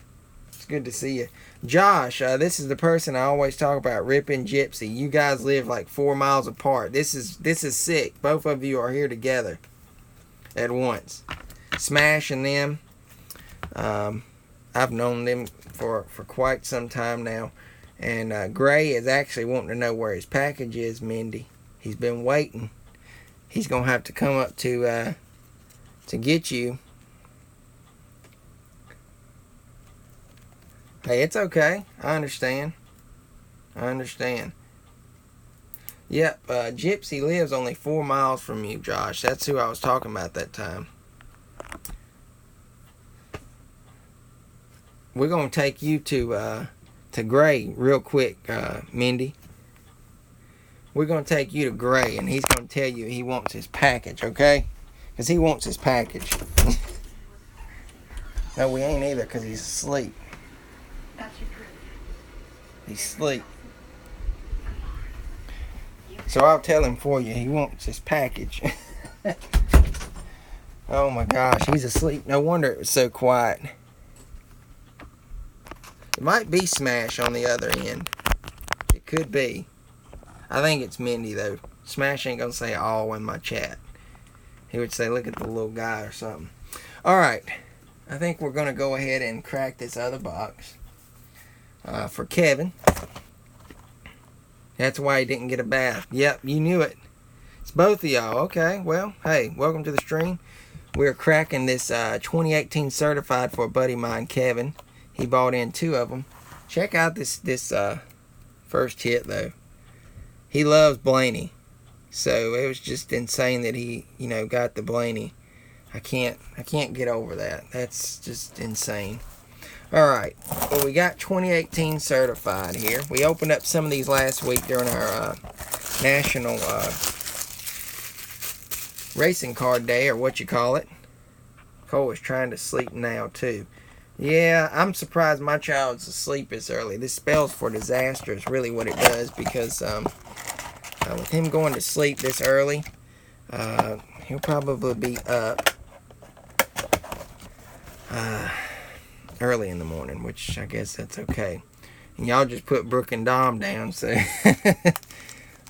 It's good to see you. Josh, this is the person I always talk about, Rippin' Gypsy. You guys live like 4 miles apart. This is sick. Both of you are here together at once. Smashing them. I've known them for quite some time now. And Gray is actually wanting to know where his package is, Mindy. He's been waiting. He's going to have to come up to get you. Hey, it's okay. I understand. Yep, Gypsy lives only 4 miles from you, Josh. That's who I was talking about that time. We're going to take you to Gray real quick, Mindy. We're going to take you to Gray, and he's going to tell you he wants his package, okay? Because he wants his package. No, we ain't either because he's asleep. He's asleep. So I'll tell him for you. He wants his package. Oh my gosh, he's asleep. No wonder it was so quiet. It might be Smash on the other end. It could be. I think it's Mindy though. Smash ain't gonna say all in my chat. He would say, look at the little guy or something. Alright. I think we're gonna go ahead and crack this other box. For Kevin. That's why he didn't get a bath. Yep, you knew it. It's both of y'all. Okay, well, hey, welcome to the stream. We're cracking this 2018 certified for a buddy of mine, Kevin. He bought in 2 of them. Check out this first hit, though. He loves Blaney. So it was just insane that he, got the Blaney. I can't get over that. That's just insane. Alright, well we got 2018 certified here. We opened up some of these last week during our National Racing Card Day, or what you call it. Cole is trying to sleep now too. Yeah, I'm surprised my child's asleep this early. This spells for disaster is really what it does, because with him going to sleep this early, he'll probably be up early in the morning, which I guess that's okay. And y'all just put Brooke and Dom down, so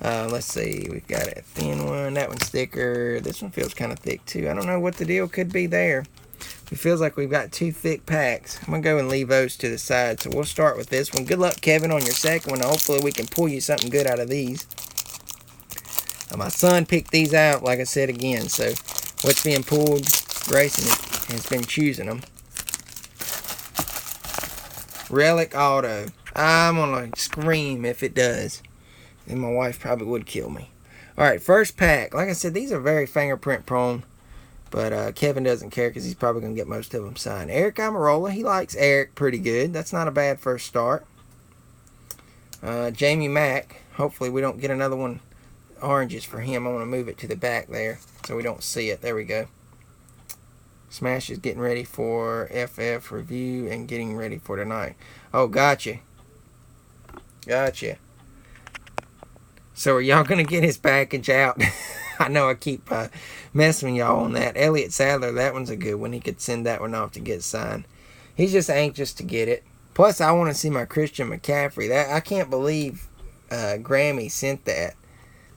Let's see. We've got a thin one. That one's thicker. This one feels kind of thick too. I don't know what the deal could be there. It feels like we've got two thick packs. I'm going to go and leave those to the side. So we'll start with this one. Good luck, Kevin, on your second one. Hopefully we can pull you something good out of these. My son picked these out, like I said again. So what's being pulled, Grayson has been choosing them. Relic Auto. I'm going to scream if it does. And my wife probably would kill me. Alright, first pack. Like I said, these are very fingerprint prone. But Kevin doesn't care because he's probably going to get most of them signed. Eric Amarola. He likes Eric pretty good. That's not a bad first start. Jamie Mack. Hopefully we don't get another one. Oranges for him. I want to move it to the back there so we don't see it. There we go. Smash is getting ready for FF review and getting ready for tonight. Oh, gotcha. Gotcha. So are y'all going to get his package out? I know I keep messing with y'all on that. Elliott Sadler, that one's a good one. He could send that one off to get signed. He's just anxious to get it. Plus, I want to see my Christian McCaffrey. I can't believe Grammy sent that.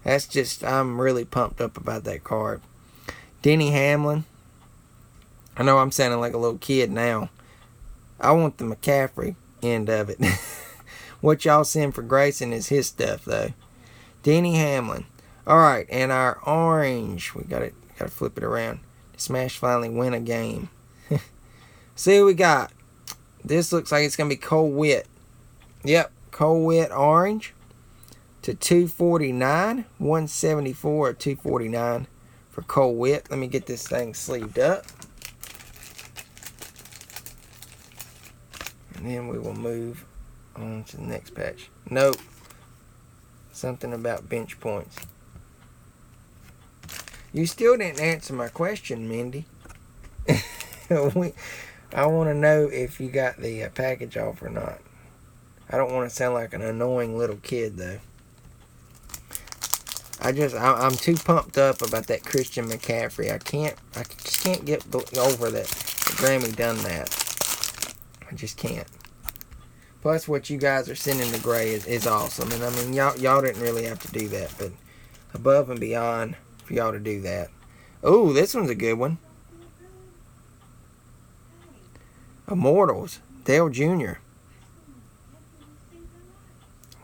That's just, I'm really pumped up about that card. Denny Hamlin. I know I'm sounding like a little kid now. I want the McCaffrey end of it. What y'all send for Grayson is his stuff, though. Denny Hamlin. Alright, and our orange. We gotta flip it around. Smash finally win a game. See what we got. This looks like it's gonna be Cole Witt. Yep, Cole Witt orange. To 249. 174 or 249 for Cole Witt. Let me get this thing sleeved up. And then we will move on to the next patch. Nope. Something about bench points. You still didn't answer my question, Mindy. I want to know if you got the package off or not. I don't want to sound like an annoying little kid, though. I'm too pumped up about that Christian McCaffrey. I just can't get over that Grammy done that. I just can't. Plus, what you guys are sending to Gray is awesome. And I mean, y'all didn't really have to do that, but above and beyond for y'all to do that. Oh, this one's a good one. Immortals, Dale Jr.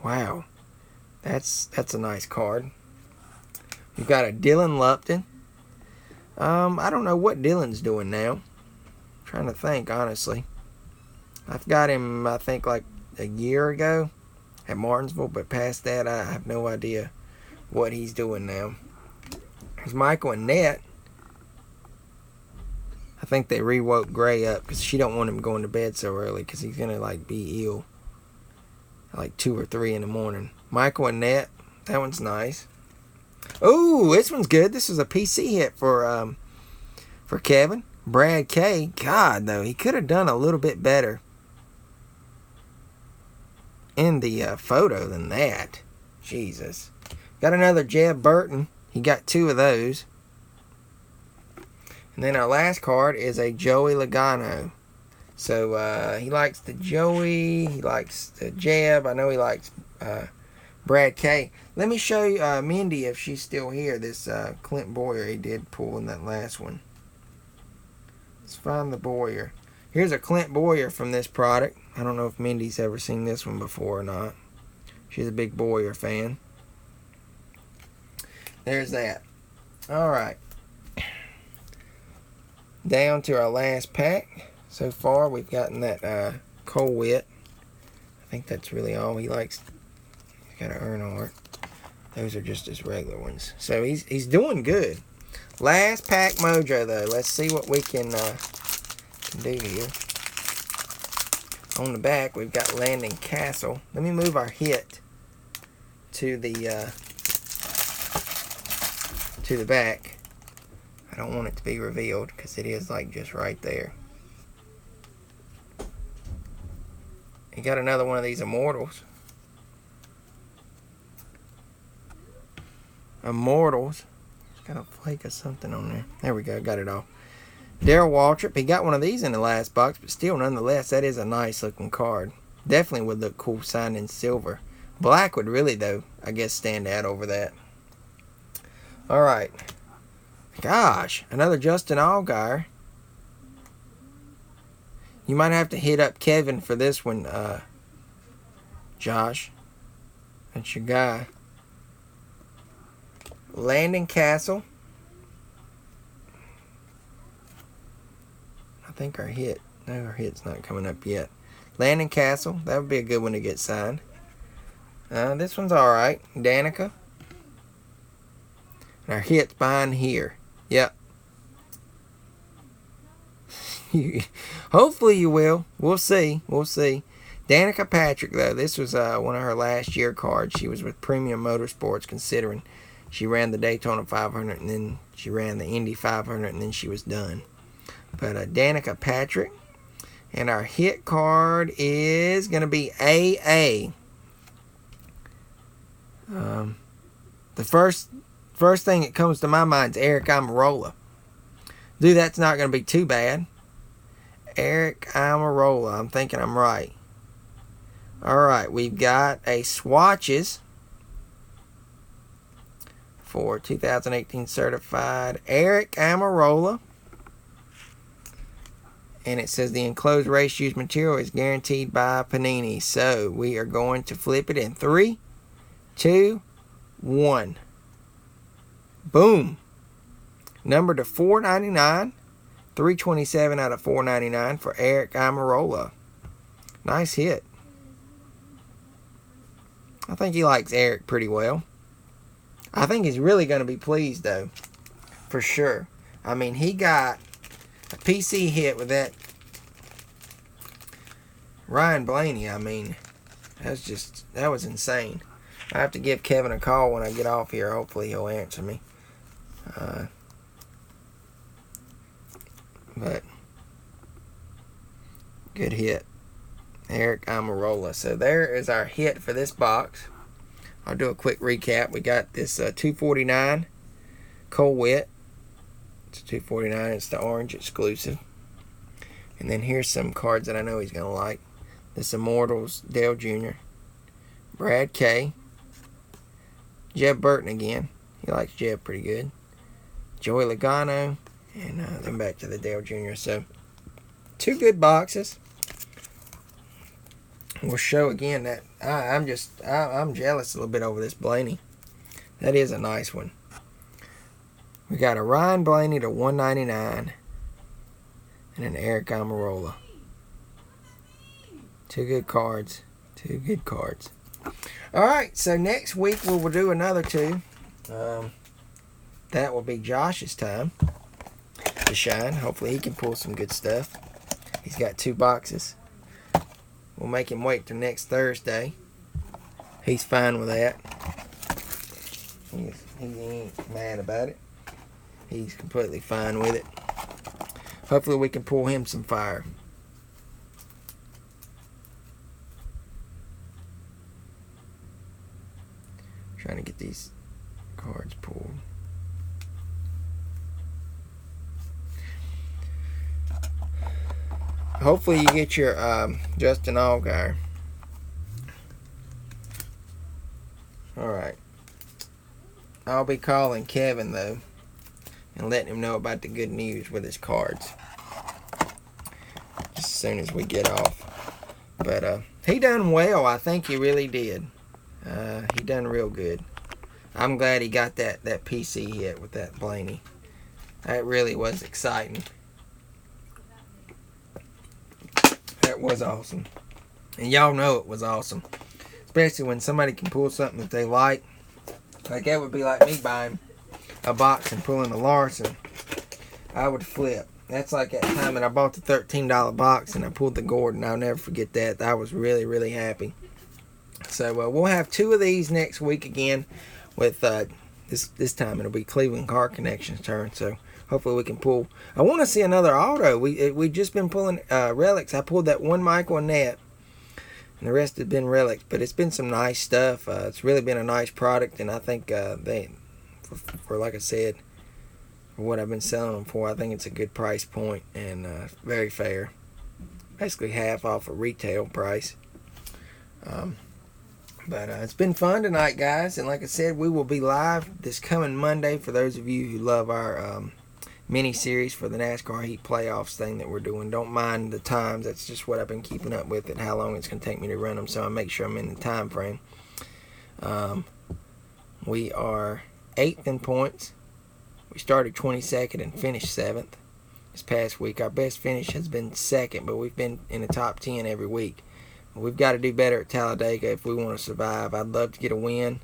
Wow, that's a nice card. You've got a Dylan Lupton. I don't know what Dylan's doing now. I'm trying to think, honestly. I've got him, I think, like a year ago at Martinsville, but past that, I have no idea what he's doing now. There's Michael and Annette. I think they re-woke Gray up because she don't want him going to bed so early because he's going to, like, be ill. Like 2 or 3 in the morning. Michael and Annette. That one's nice. Ooh, this one's good. This is a PC hit for Kevin. Brad K. God, though, he could have done a little bit better in the photo than that. Jesus. Got another Jeb Burton. He got 2 of those. And then our last card is a Joey Logano. So he likes the Joey. He likes the Jeb. I know he likes Brad K. Let me show you Mindy if she's still here. This Clint Boyer he did pull in that last one. Let's find the Boyer. Here's a Clint Boyer from this product. I don't know if Mindy's ever seen this one before or not. She's a big Boyer fan. There's that. Alright. Down to our last pack. So far, we've gotten that Cole Witt. I think that's really all he likes. He's got an Earnhardt. Those are just his regular ones. So he's doing good. Last pack mojo, though. Let's see what we can do here. On the back, we've got Landon Castle. Let me move our hit to the back. I don't want it to be revealed because it is like just right there. You got another one of these Immortals. Immortals. Got a flake of something on there. There we go. Got it all. Darryl Waltrip. He got one of these in the last box, but still, nonetheless, that is a nice looking card. Definitely would look cool signed in silver. Black would really, though, I guess, stand out over that. All right. Gosh, another Justin Allgaier. You might have to hit up Kevin for this one, Josh. That's your guy. Landon Castle. I think our hit. No, our hit's not coming up yet. Landon Castle. That would be a good one to get signed. This one's alright. Danica. And our hit's behind here. Yep. Hopefully you will. We'll see. We'll see. Danica Patrick, though. This was one of her last year cards. She was with Premium Motorsports, considering she ran the Daytona 500 and then she ran the Indy 500 and then she was done. But Danica Patrick. And our hit card is going to be AA. The first thing that comes to my mind is Eric Almirola. Dude, that's not going to be too bad. Eric Almirola. I'm thinking I'm right. Alright, we've got a swatches for 2018 certified Eric Almirola. And it says the enclosed race used material is guaranteed by Panini. So we are going to flip it in 3, 2, 1. Boom. Number to 499. 327 out of 499 for Eric Almirola. Nice hit. I think he likes Eric pretty well. I think he's really going to be pleased, though. For sure. I mean, he got a PC hit with that Ryan Blaney. I mean, that was insane. I have to give Kevin a call when I get off here. Hopefully he'll answer me. But good hit, Eric Almirola. So there is our hit for this box. I'll do a quick recap. We got this 249 Cole Witt. It's 249. It's the orange exclusive. And then here's some cards that I know he's going to like. This Immortals Dale Jr. Brad K. Jeb Burton again. He likes Jeb pretty good. Joey Logano. And then back to the Dale Jr. So, 2 good boxes. We'll show again that I'm jealous a little bit over this Blaney. That is a nice one. We got a Ryan Blaney to 199 and an Eric Almirola. 2 good cards. 2 good cards. All right, so next week we will do another 2. That will be Josh's time to shine. Hopefully he can pull some good stuff. He's got 2 boxes. We'll make him wait till next Thursday. He's fine with that. He ain't mad about it. He's completely fine with it. Hopefully we can pull him some fire. Trying to get these cards pulled. Hopefully you get your Justin Allgaier. Alright. I'll be calling Kevin, though, and letting him know about the good news with his cards. As soon as we get off. But he done well. I think he really did. He done real good. I'm glad he got that PC hit with that Blaney. That really was exciting. That was awesome. And y'all know it was awesome. Especially when somebody can pull something that they like. Like that would be like me buying a box and pulling a Larson. I would flip. That's like that time that I bought the $13 box and I pulled the Gordon. I'll never forget that. I was really, really happy. So we'll have 2 of these next week again. With this time it'll be Cleveland Car Connection's turn. So hopefully we can pull. I want to see another auto. We just been pulling relics. I pulled that one Michael Annette, and the rest have been relics. But it's been some nice stuff. It's really been a nice product, and I think for like I said, for what I've been selling them for, I think it's a good price point and very fair. Basically half off a retail price. But it's been fun tonight, guys. And like I said, we will be live this coming Monday for those of you who love our mini-series for the NASCAR Heat Playoffs thing that we're doing. Don't mind the times. That's just what I've been keeping up with and how long it's going to take me to run them, so I make sure I'm in the time frame. We are 8th in points. We started 22nd and finished 7th this past week. Our best finish has been 2nd, but we've been in the top 10 every week. We've got to do better at Talladega if we want to survive. I'd love to get a win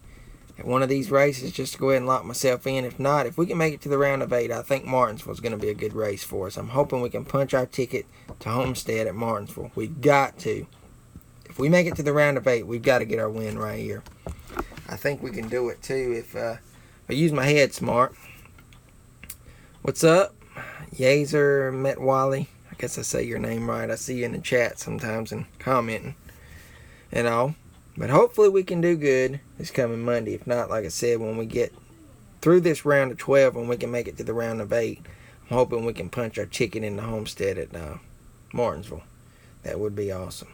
at one of these races just to go ahead and lock myself in. If not, if we can make it to the round of 8, I think Martinsville's going to be a good race for us. I'm hoping we can punch our ticket to Homestead at Martinsville. We've got to. If we make it to the round of 8, we've got to get our win right here. I think we can do it too if I use my head smart. What's up? Yazer Metwally. I guess I say your name right. I see you in the chat sometimes and commenting and all. But hopefully we can do good this coming Monday. If not, like I said, when we get through this round of 12 and we can make it to the round of 8, I'm hoping we can punch our ticket in the Homestead at Martinsville. That would be awesome.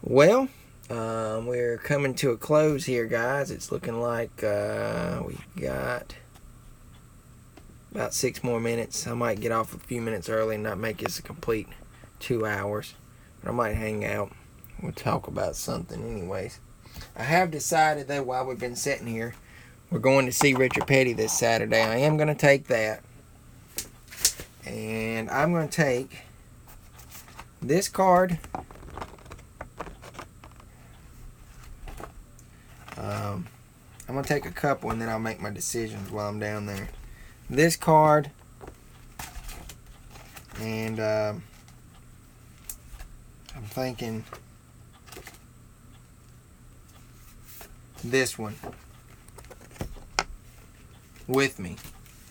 Well, we're coming to a close here, guys. It's looking like we got about 6 more minutes. I might get off a few minutes early and not make this a complete 2 hours. But I might hang out. We'll talk about something anyways. I have decided, though, while we've been sitting here, we're going to see Richard Petty this Saturday. I am going to take that. And I'm going to take this card. I'm going to take a couple and then I'll make my decisions while I'm down there. This card and I'm thinking this one with me,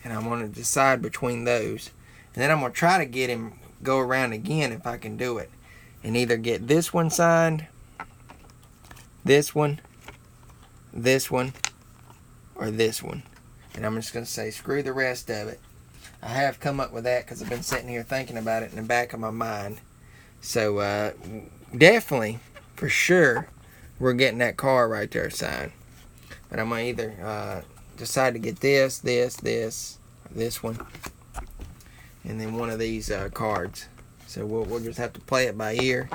and I'm going to decide between those, and then I'm going to try to get him go around again if I can do it, and either get this one signed, this one, or this one. And I'm just going to say, screw the rest of it. I have come up with that because I've been sitting here thinking about it in the back of my mind. So, definitely, for sure, we're getting that car right there signed. But I'm going to either decide to get this, or this one, and then one of these cards. So we'll just have to play it by ear.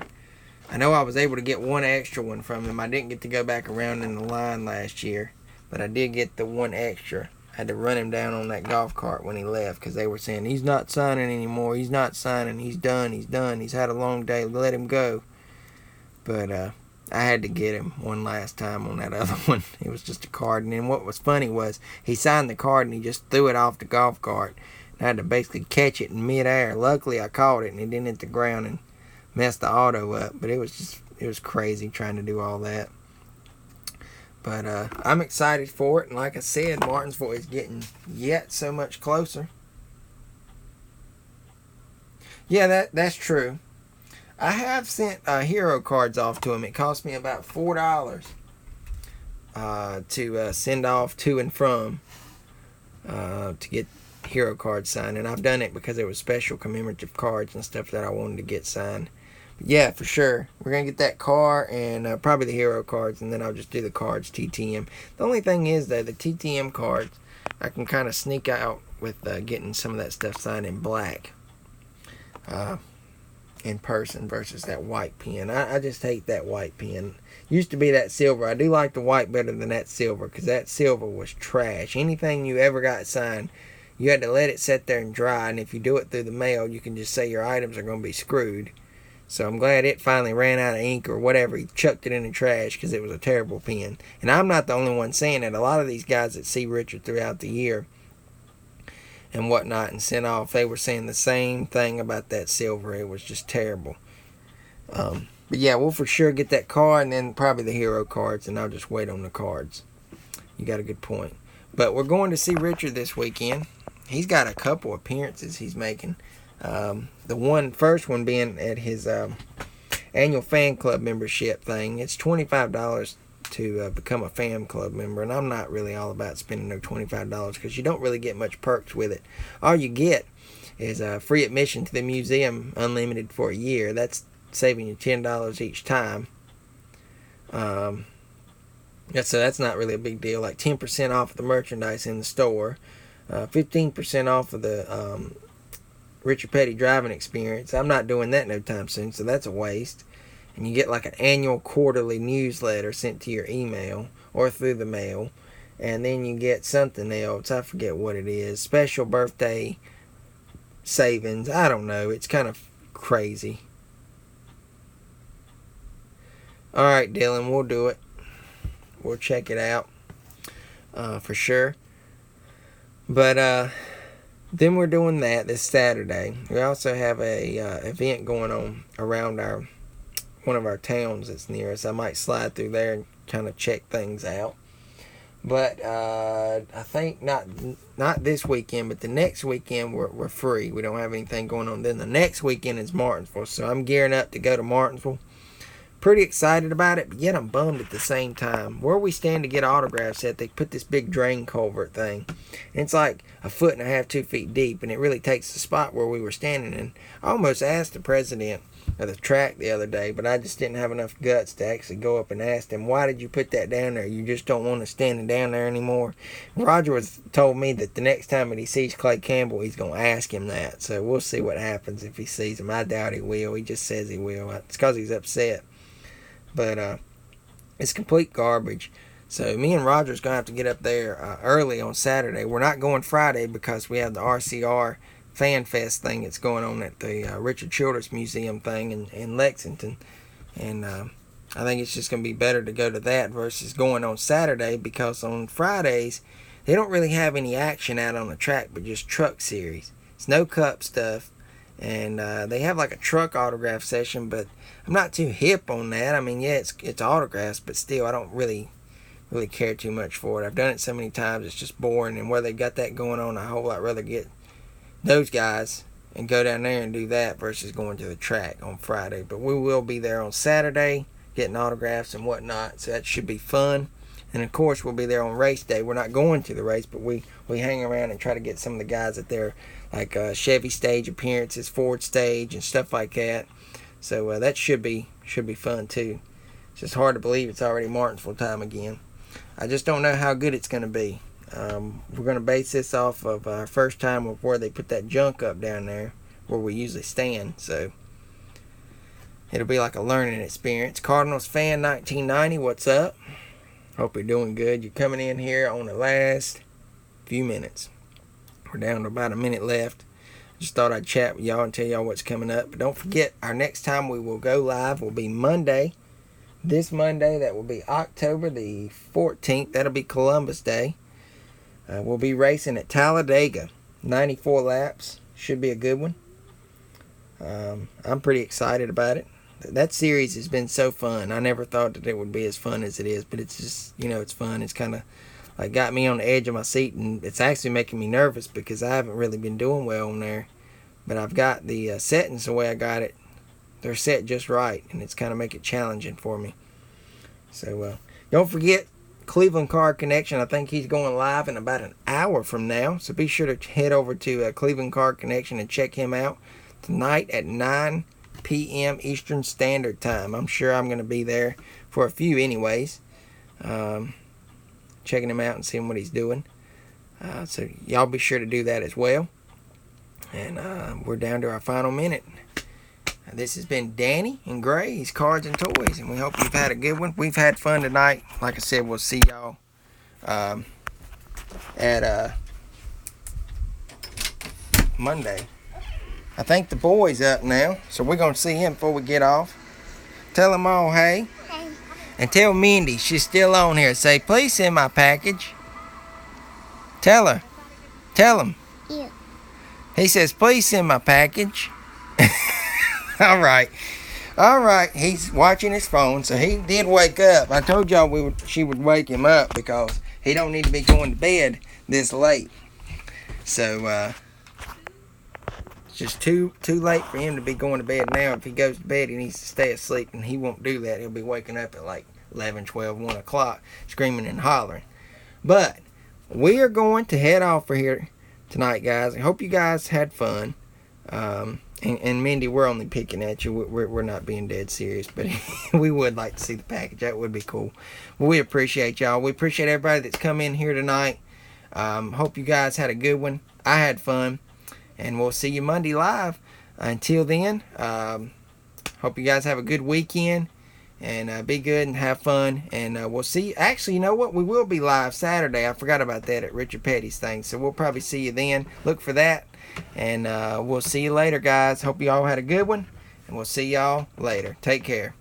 I know I was able to get one extra one from him. I didn't get to go back around in the line last year, but I did get the one extra. I had to run him down on that golf cart when he left because they were saying, he's not signing anymore. He's not signing. He's done. He's had a long day. Let him go. But I had to get him one last time on that other one. It was just a card. And then what was funny was he signed the card and he just threw it off the golf cart. And I had to basically catch it in midair. Luckily, I caught it and it didn't hit the ground and messed the auto up. But it was crazy trying to do all that. But I'm excited for it, and like I said, Martinsville is getting yet so much closer. Yeah, that's true. I have sent hero cards off to him. It cost me about $4 to send off to and from to get hero cards signed, and I've done it because there was special commemorative cards and stuff that I wanted to get signed. Yeah, for sure. We're going to get that car and probably the hero cards, and then I'll just do the cards TTM. The only thing is, though, the TTM cards, I can kind of sneak out with getting some of that stuff signed in black in person versus that white pen. I just hate that white pen. Used to be that silver. I do like the white better than that silver because that silver was trash. Anything you ever got signed, you had to let it sit there and dry, and if you do it through the mail, you can just say your items are going to be screwed. So I'm glad it finally ran out of ink or whatever. He chucked it in the trash because it was a terrible pen. And I'm not the only one saying it. A lot of these guys that see Richard throughout the year and whatnot and sent off, they were saying the same thing about that silver. It was just terrible. But yeah, we'll for sure get that card and then probably the hero cards, and I'll just wait on the cards. You got a good point. But we're going to see Richard this weekend. He's got a couple appearances he's making. The first one being at his annual fan club membership thing. It's $25 to become a fan club member, and I'm not really all about spending no $25 because you don't really get much perks with it. All you get is free admission to the museum, unlimited for a year. That's saving you $10 each time. Yeah, so that's not really a big deal. Like 10% off of the merchandise in the store, 15% off of the Richard Petty driving experience. I'm not doing that no time soon, so that's a waste. And you get like an annual quarterly newsletter sent to your email or through the mail. And then you get something else. I forget what it is. Special birthday savings. I don't know. It's kind of crazy. Alright, Dylan, we'll do it. We'll check it out for sure. But then we're doing that this Saturday. We also have a event going on around one of our towns that's near us. I might slide through there and kind of check things out. But I think not this weekend, but the next weekend we're free. We don't have anything going on. Then the next weekend is Martinsville, so I'm gearing up to go to Martinsville. Pretty excited about it, but yet I'm bummed at the same time. Where we stand to get autographs at, they put this big drain culvert thing. And it's like 1.5 feet, 2 feet deep, and it really takes the spot where we were standing. And I almost asked the president of the track the other day, but I just didn't have enough guts to actually go up and ask him, why did you put that down there? You just don't want to stand down there anymore. Roger told me that the next time that he sees Clay Campbell, he's going to ask him that. So we'll see what happens if he sees him. I doubt he will. He just says he will. It's because he's upset. But it's complete garbage. So me and Roger's going to have to get up there early on Saturday. We're not going Friday because we have the RCR Fan Fest thing that's going on at the Richard Childress Museum thing in Lexington. And I think it's just going to be better to go to that versus going on Saturday, because on Fridays they don't really have any action out on the track but just truck series. It's no cup stuff. And they have like a truck autograph session, but I'm not too hip on that. I mean, yeah, it's autographs, but still, I don't really care too much for it. I've done it so many times, it's just boring. And where they got that going on, I whole lot rather get those guys and go down there and do that versus going to the track on Friday. But we will be there on Saturday, getting autographs and whatnot, so that should be fun. And of course, we'll be there on race day. We're not going to the race, but we hang around and try to get some of the guys at their like Chevy stage appearances, Ford stage, and stuff like that. So that should be fun too. It's just hard to believe it's already Martinsville time again. I just don't know how good it's going to be. We're going to base this off of our first time of where they put that junk up down there where we usually stand. So it'll be like a learning experience. Cardinals fan 1990, what's up? Hope you're doing good. You're coming in here on the last few minutes. We're down to about a minute left. Just thought I'd chat with y'all and tell y'all what's coming up. But don't forget, our next time we will go live will be Monday. This Monday, that will be October the 14th. That'll be Columbus Day. We'll be racing at Talladega. 94 laps. Should be a good one. I'm pretty excited about it. That series has been so fun. I never thought that it would be as fun as it is. But it's just, it's fun. It's kind of like got me on the edge of my seat, and it's actually making me nervous because I haven't really been doing well on there. But I've got the settings the way I got it. They're set just right, and it's kind of make it challenging for me. So don't forget Cleveland Car Connection. I think he's going live in about an hour from now. So be sure to head over to Cleveland Car Connection and check him out tonight at 9 p.m. Eastern Standard Time. I'm sure I'm going to be there for a few anyways. Checking him out and seeing what he's doing. So y'all be sure to do that as well. And we're down to our final minute. This has been Danny and Gray's Cards and Toys, and we hope you've had a good one. We've had fun tonight. Like I said, we'll see y'all at Monday. I think the boy's up now, so we're going to see him before we get off. Tell them all, hey. Hey. And tell Mindy she's still on here. Say, please send my package. Tell her. Tell him. Yeah. He says, please send my package. All right. He's watching his phone, so he did wake up. I told y'all she would wake him up because he don't need to be going to bed this late. So it's just too late for him to be going to bed now. If he goes to bed, he needs to stay asleep, and he won't do that. He'll be waking up at like 11, 12, 1 o'clock, screaming and hollering. But we are going to head off for here tonight, guys. I hope you guys had fun. And Mindy, we're only picking at you. We're not being dead serious, but we would like to see the package. That would be cool. Well, we appreciate y'all. We appreciate everybody that's come in here tonight. Hope you guys had a good one. I had fun. And we'll see you Monday live. Until then, hope you guys have a good weekend. And be good and have fun. And we'll see you. Actually, you know what? We will be live Saturday. I forgot about that at Richard Petty's thing. So we'll probably see you then. Look for that. And we'll see you later, guys. Hope you all had a good one. And we'll see y'all later. Take care.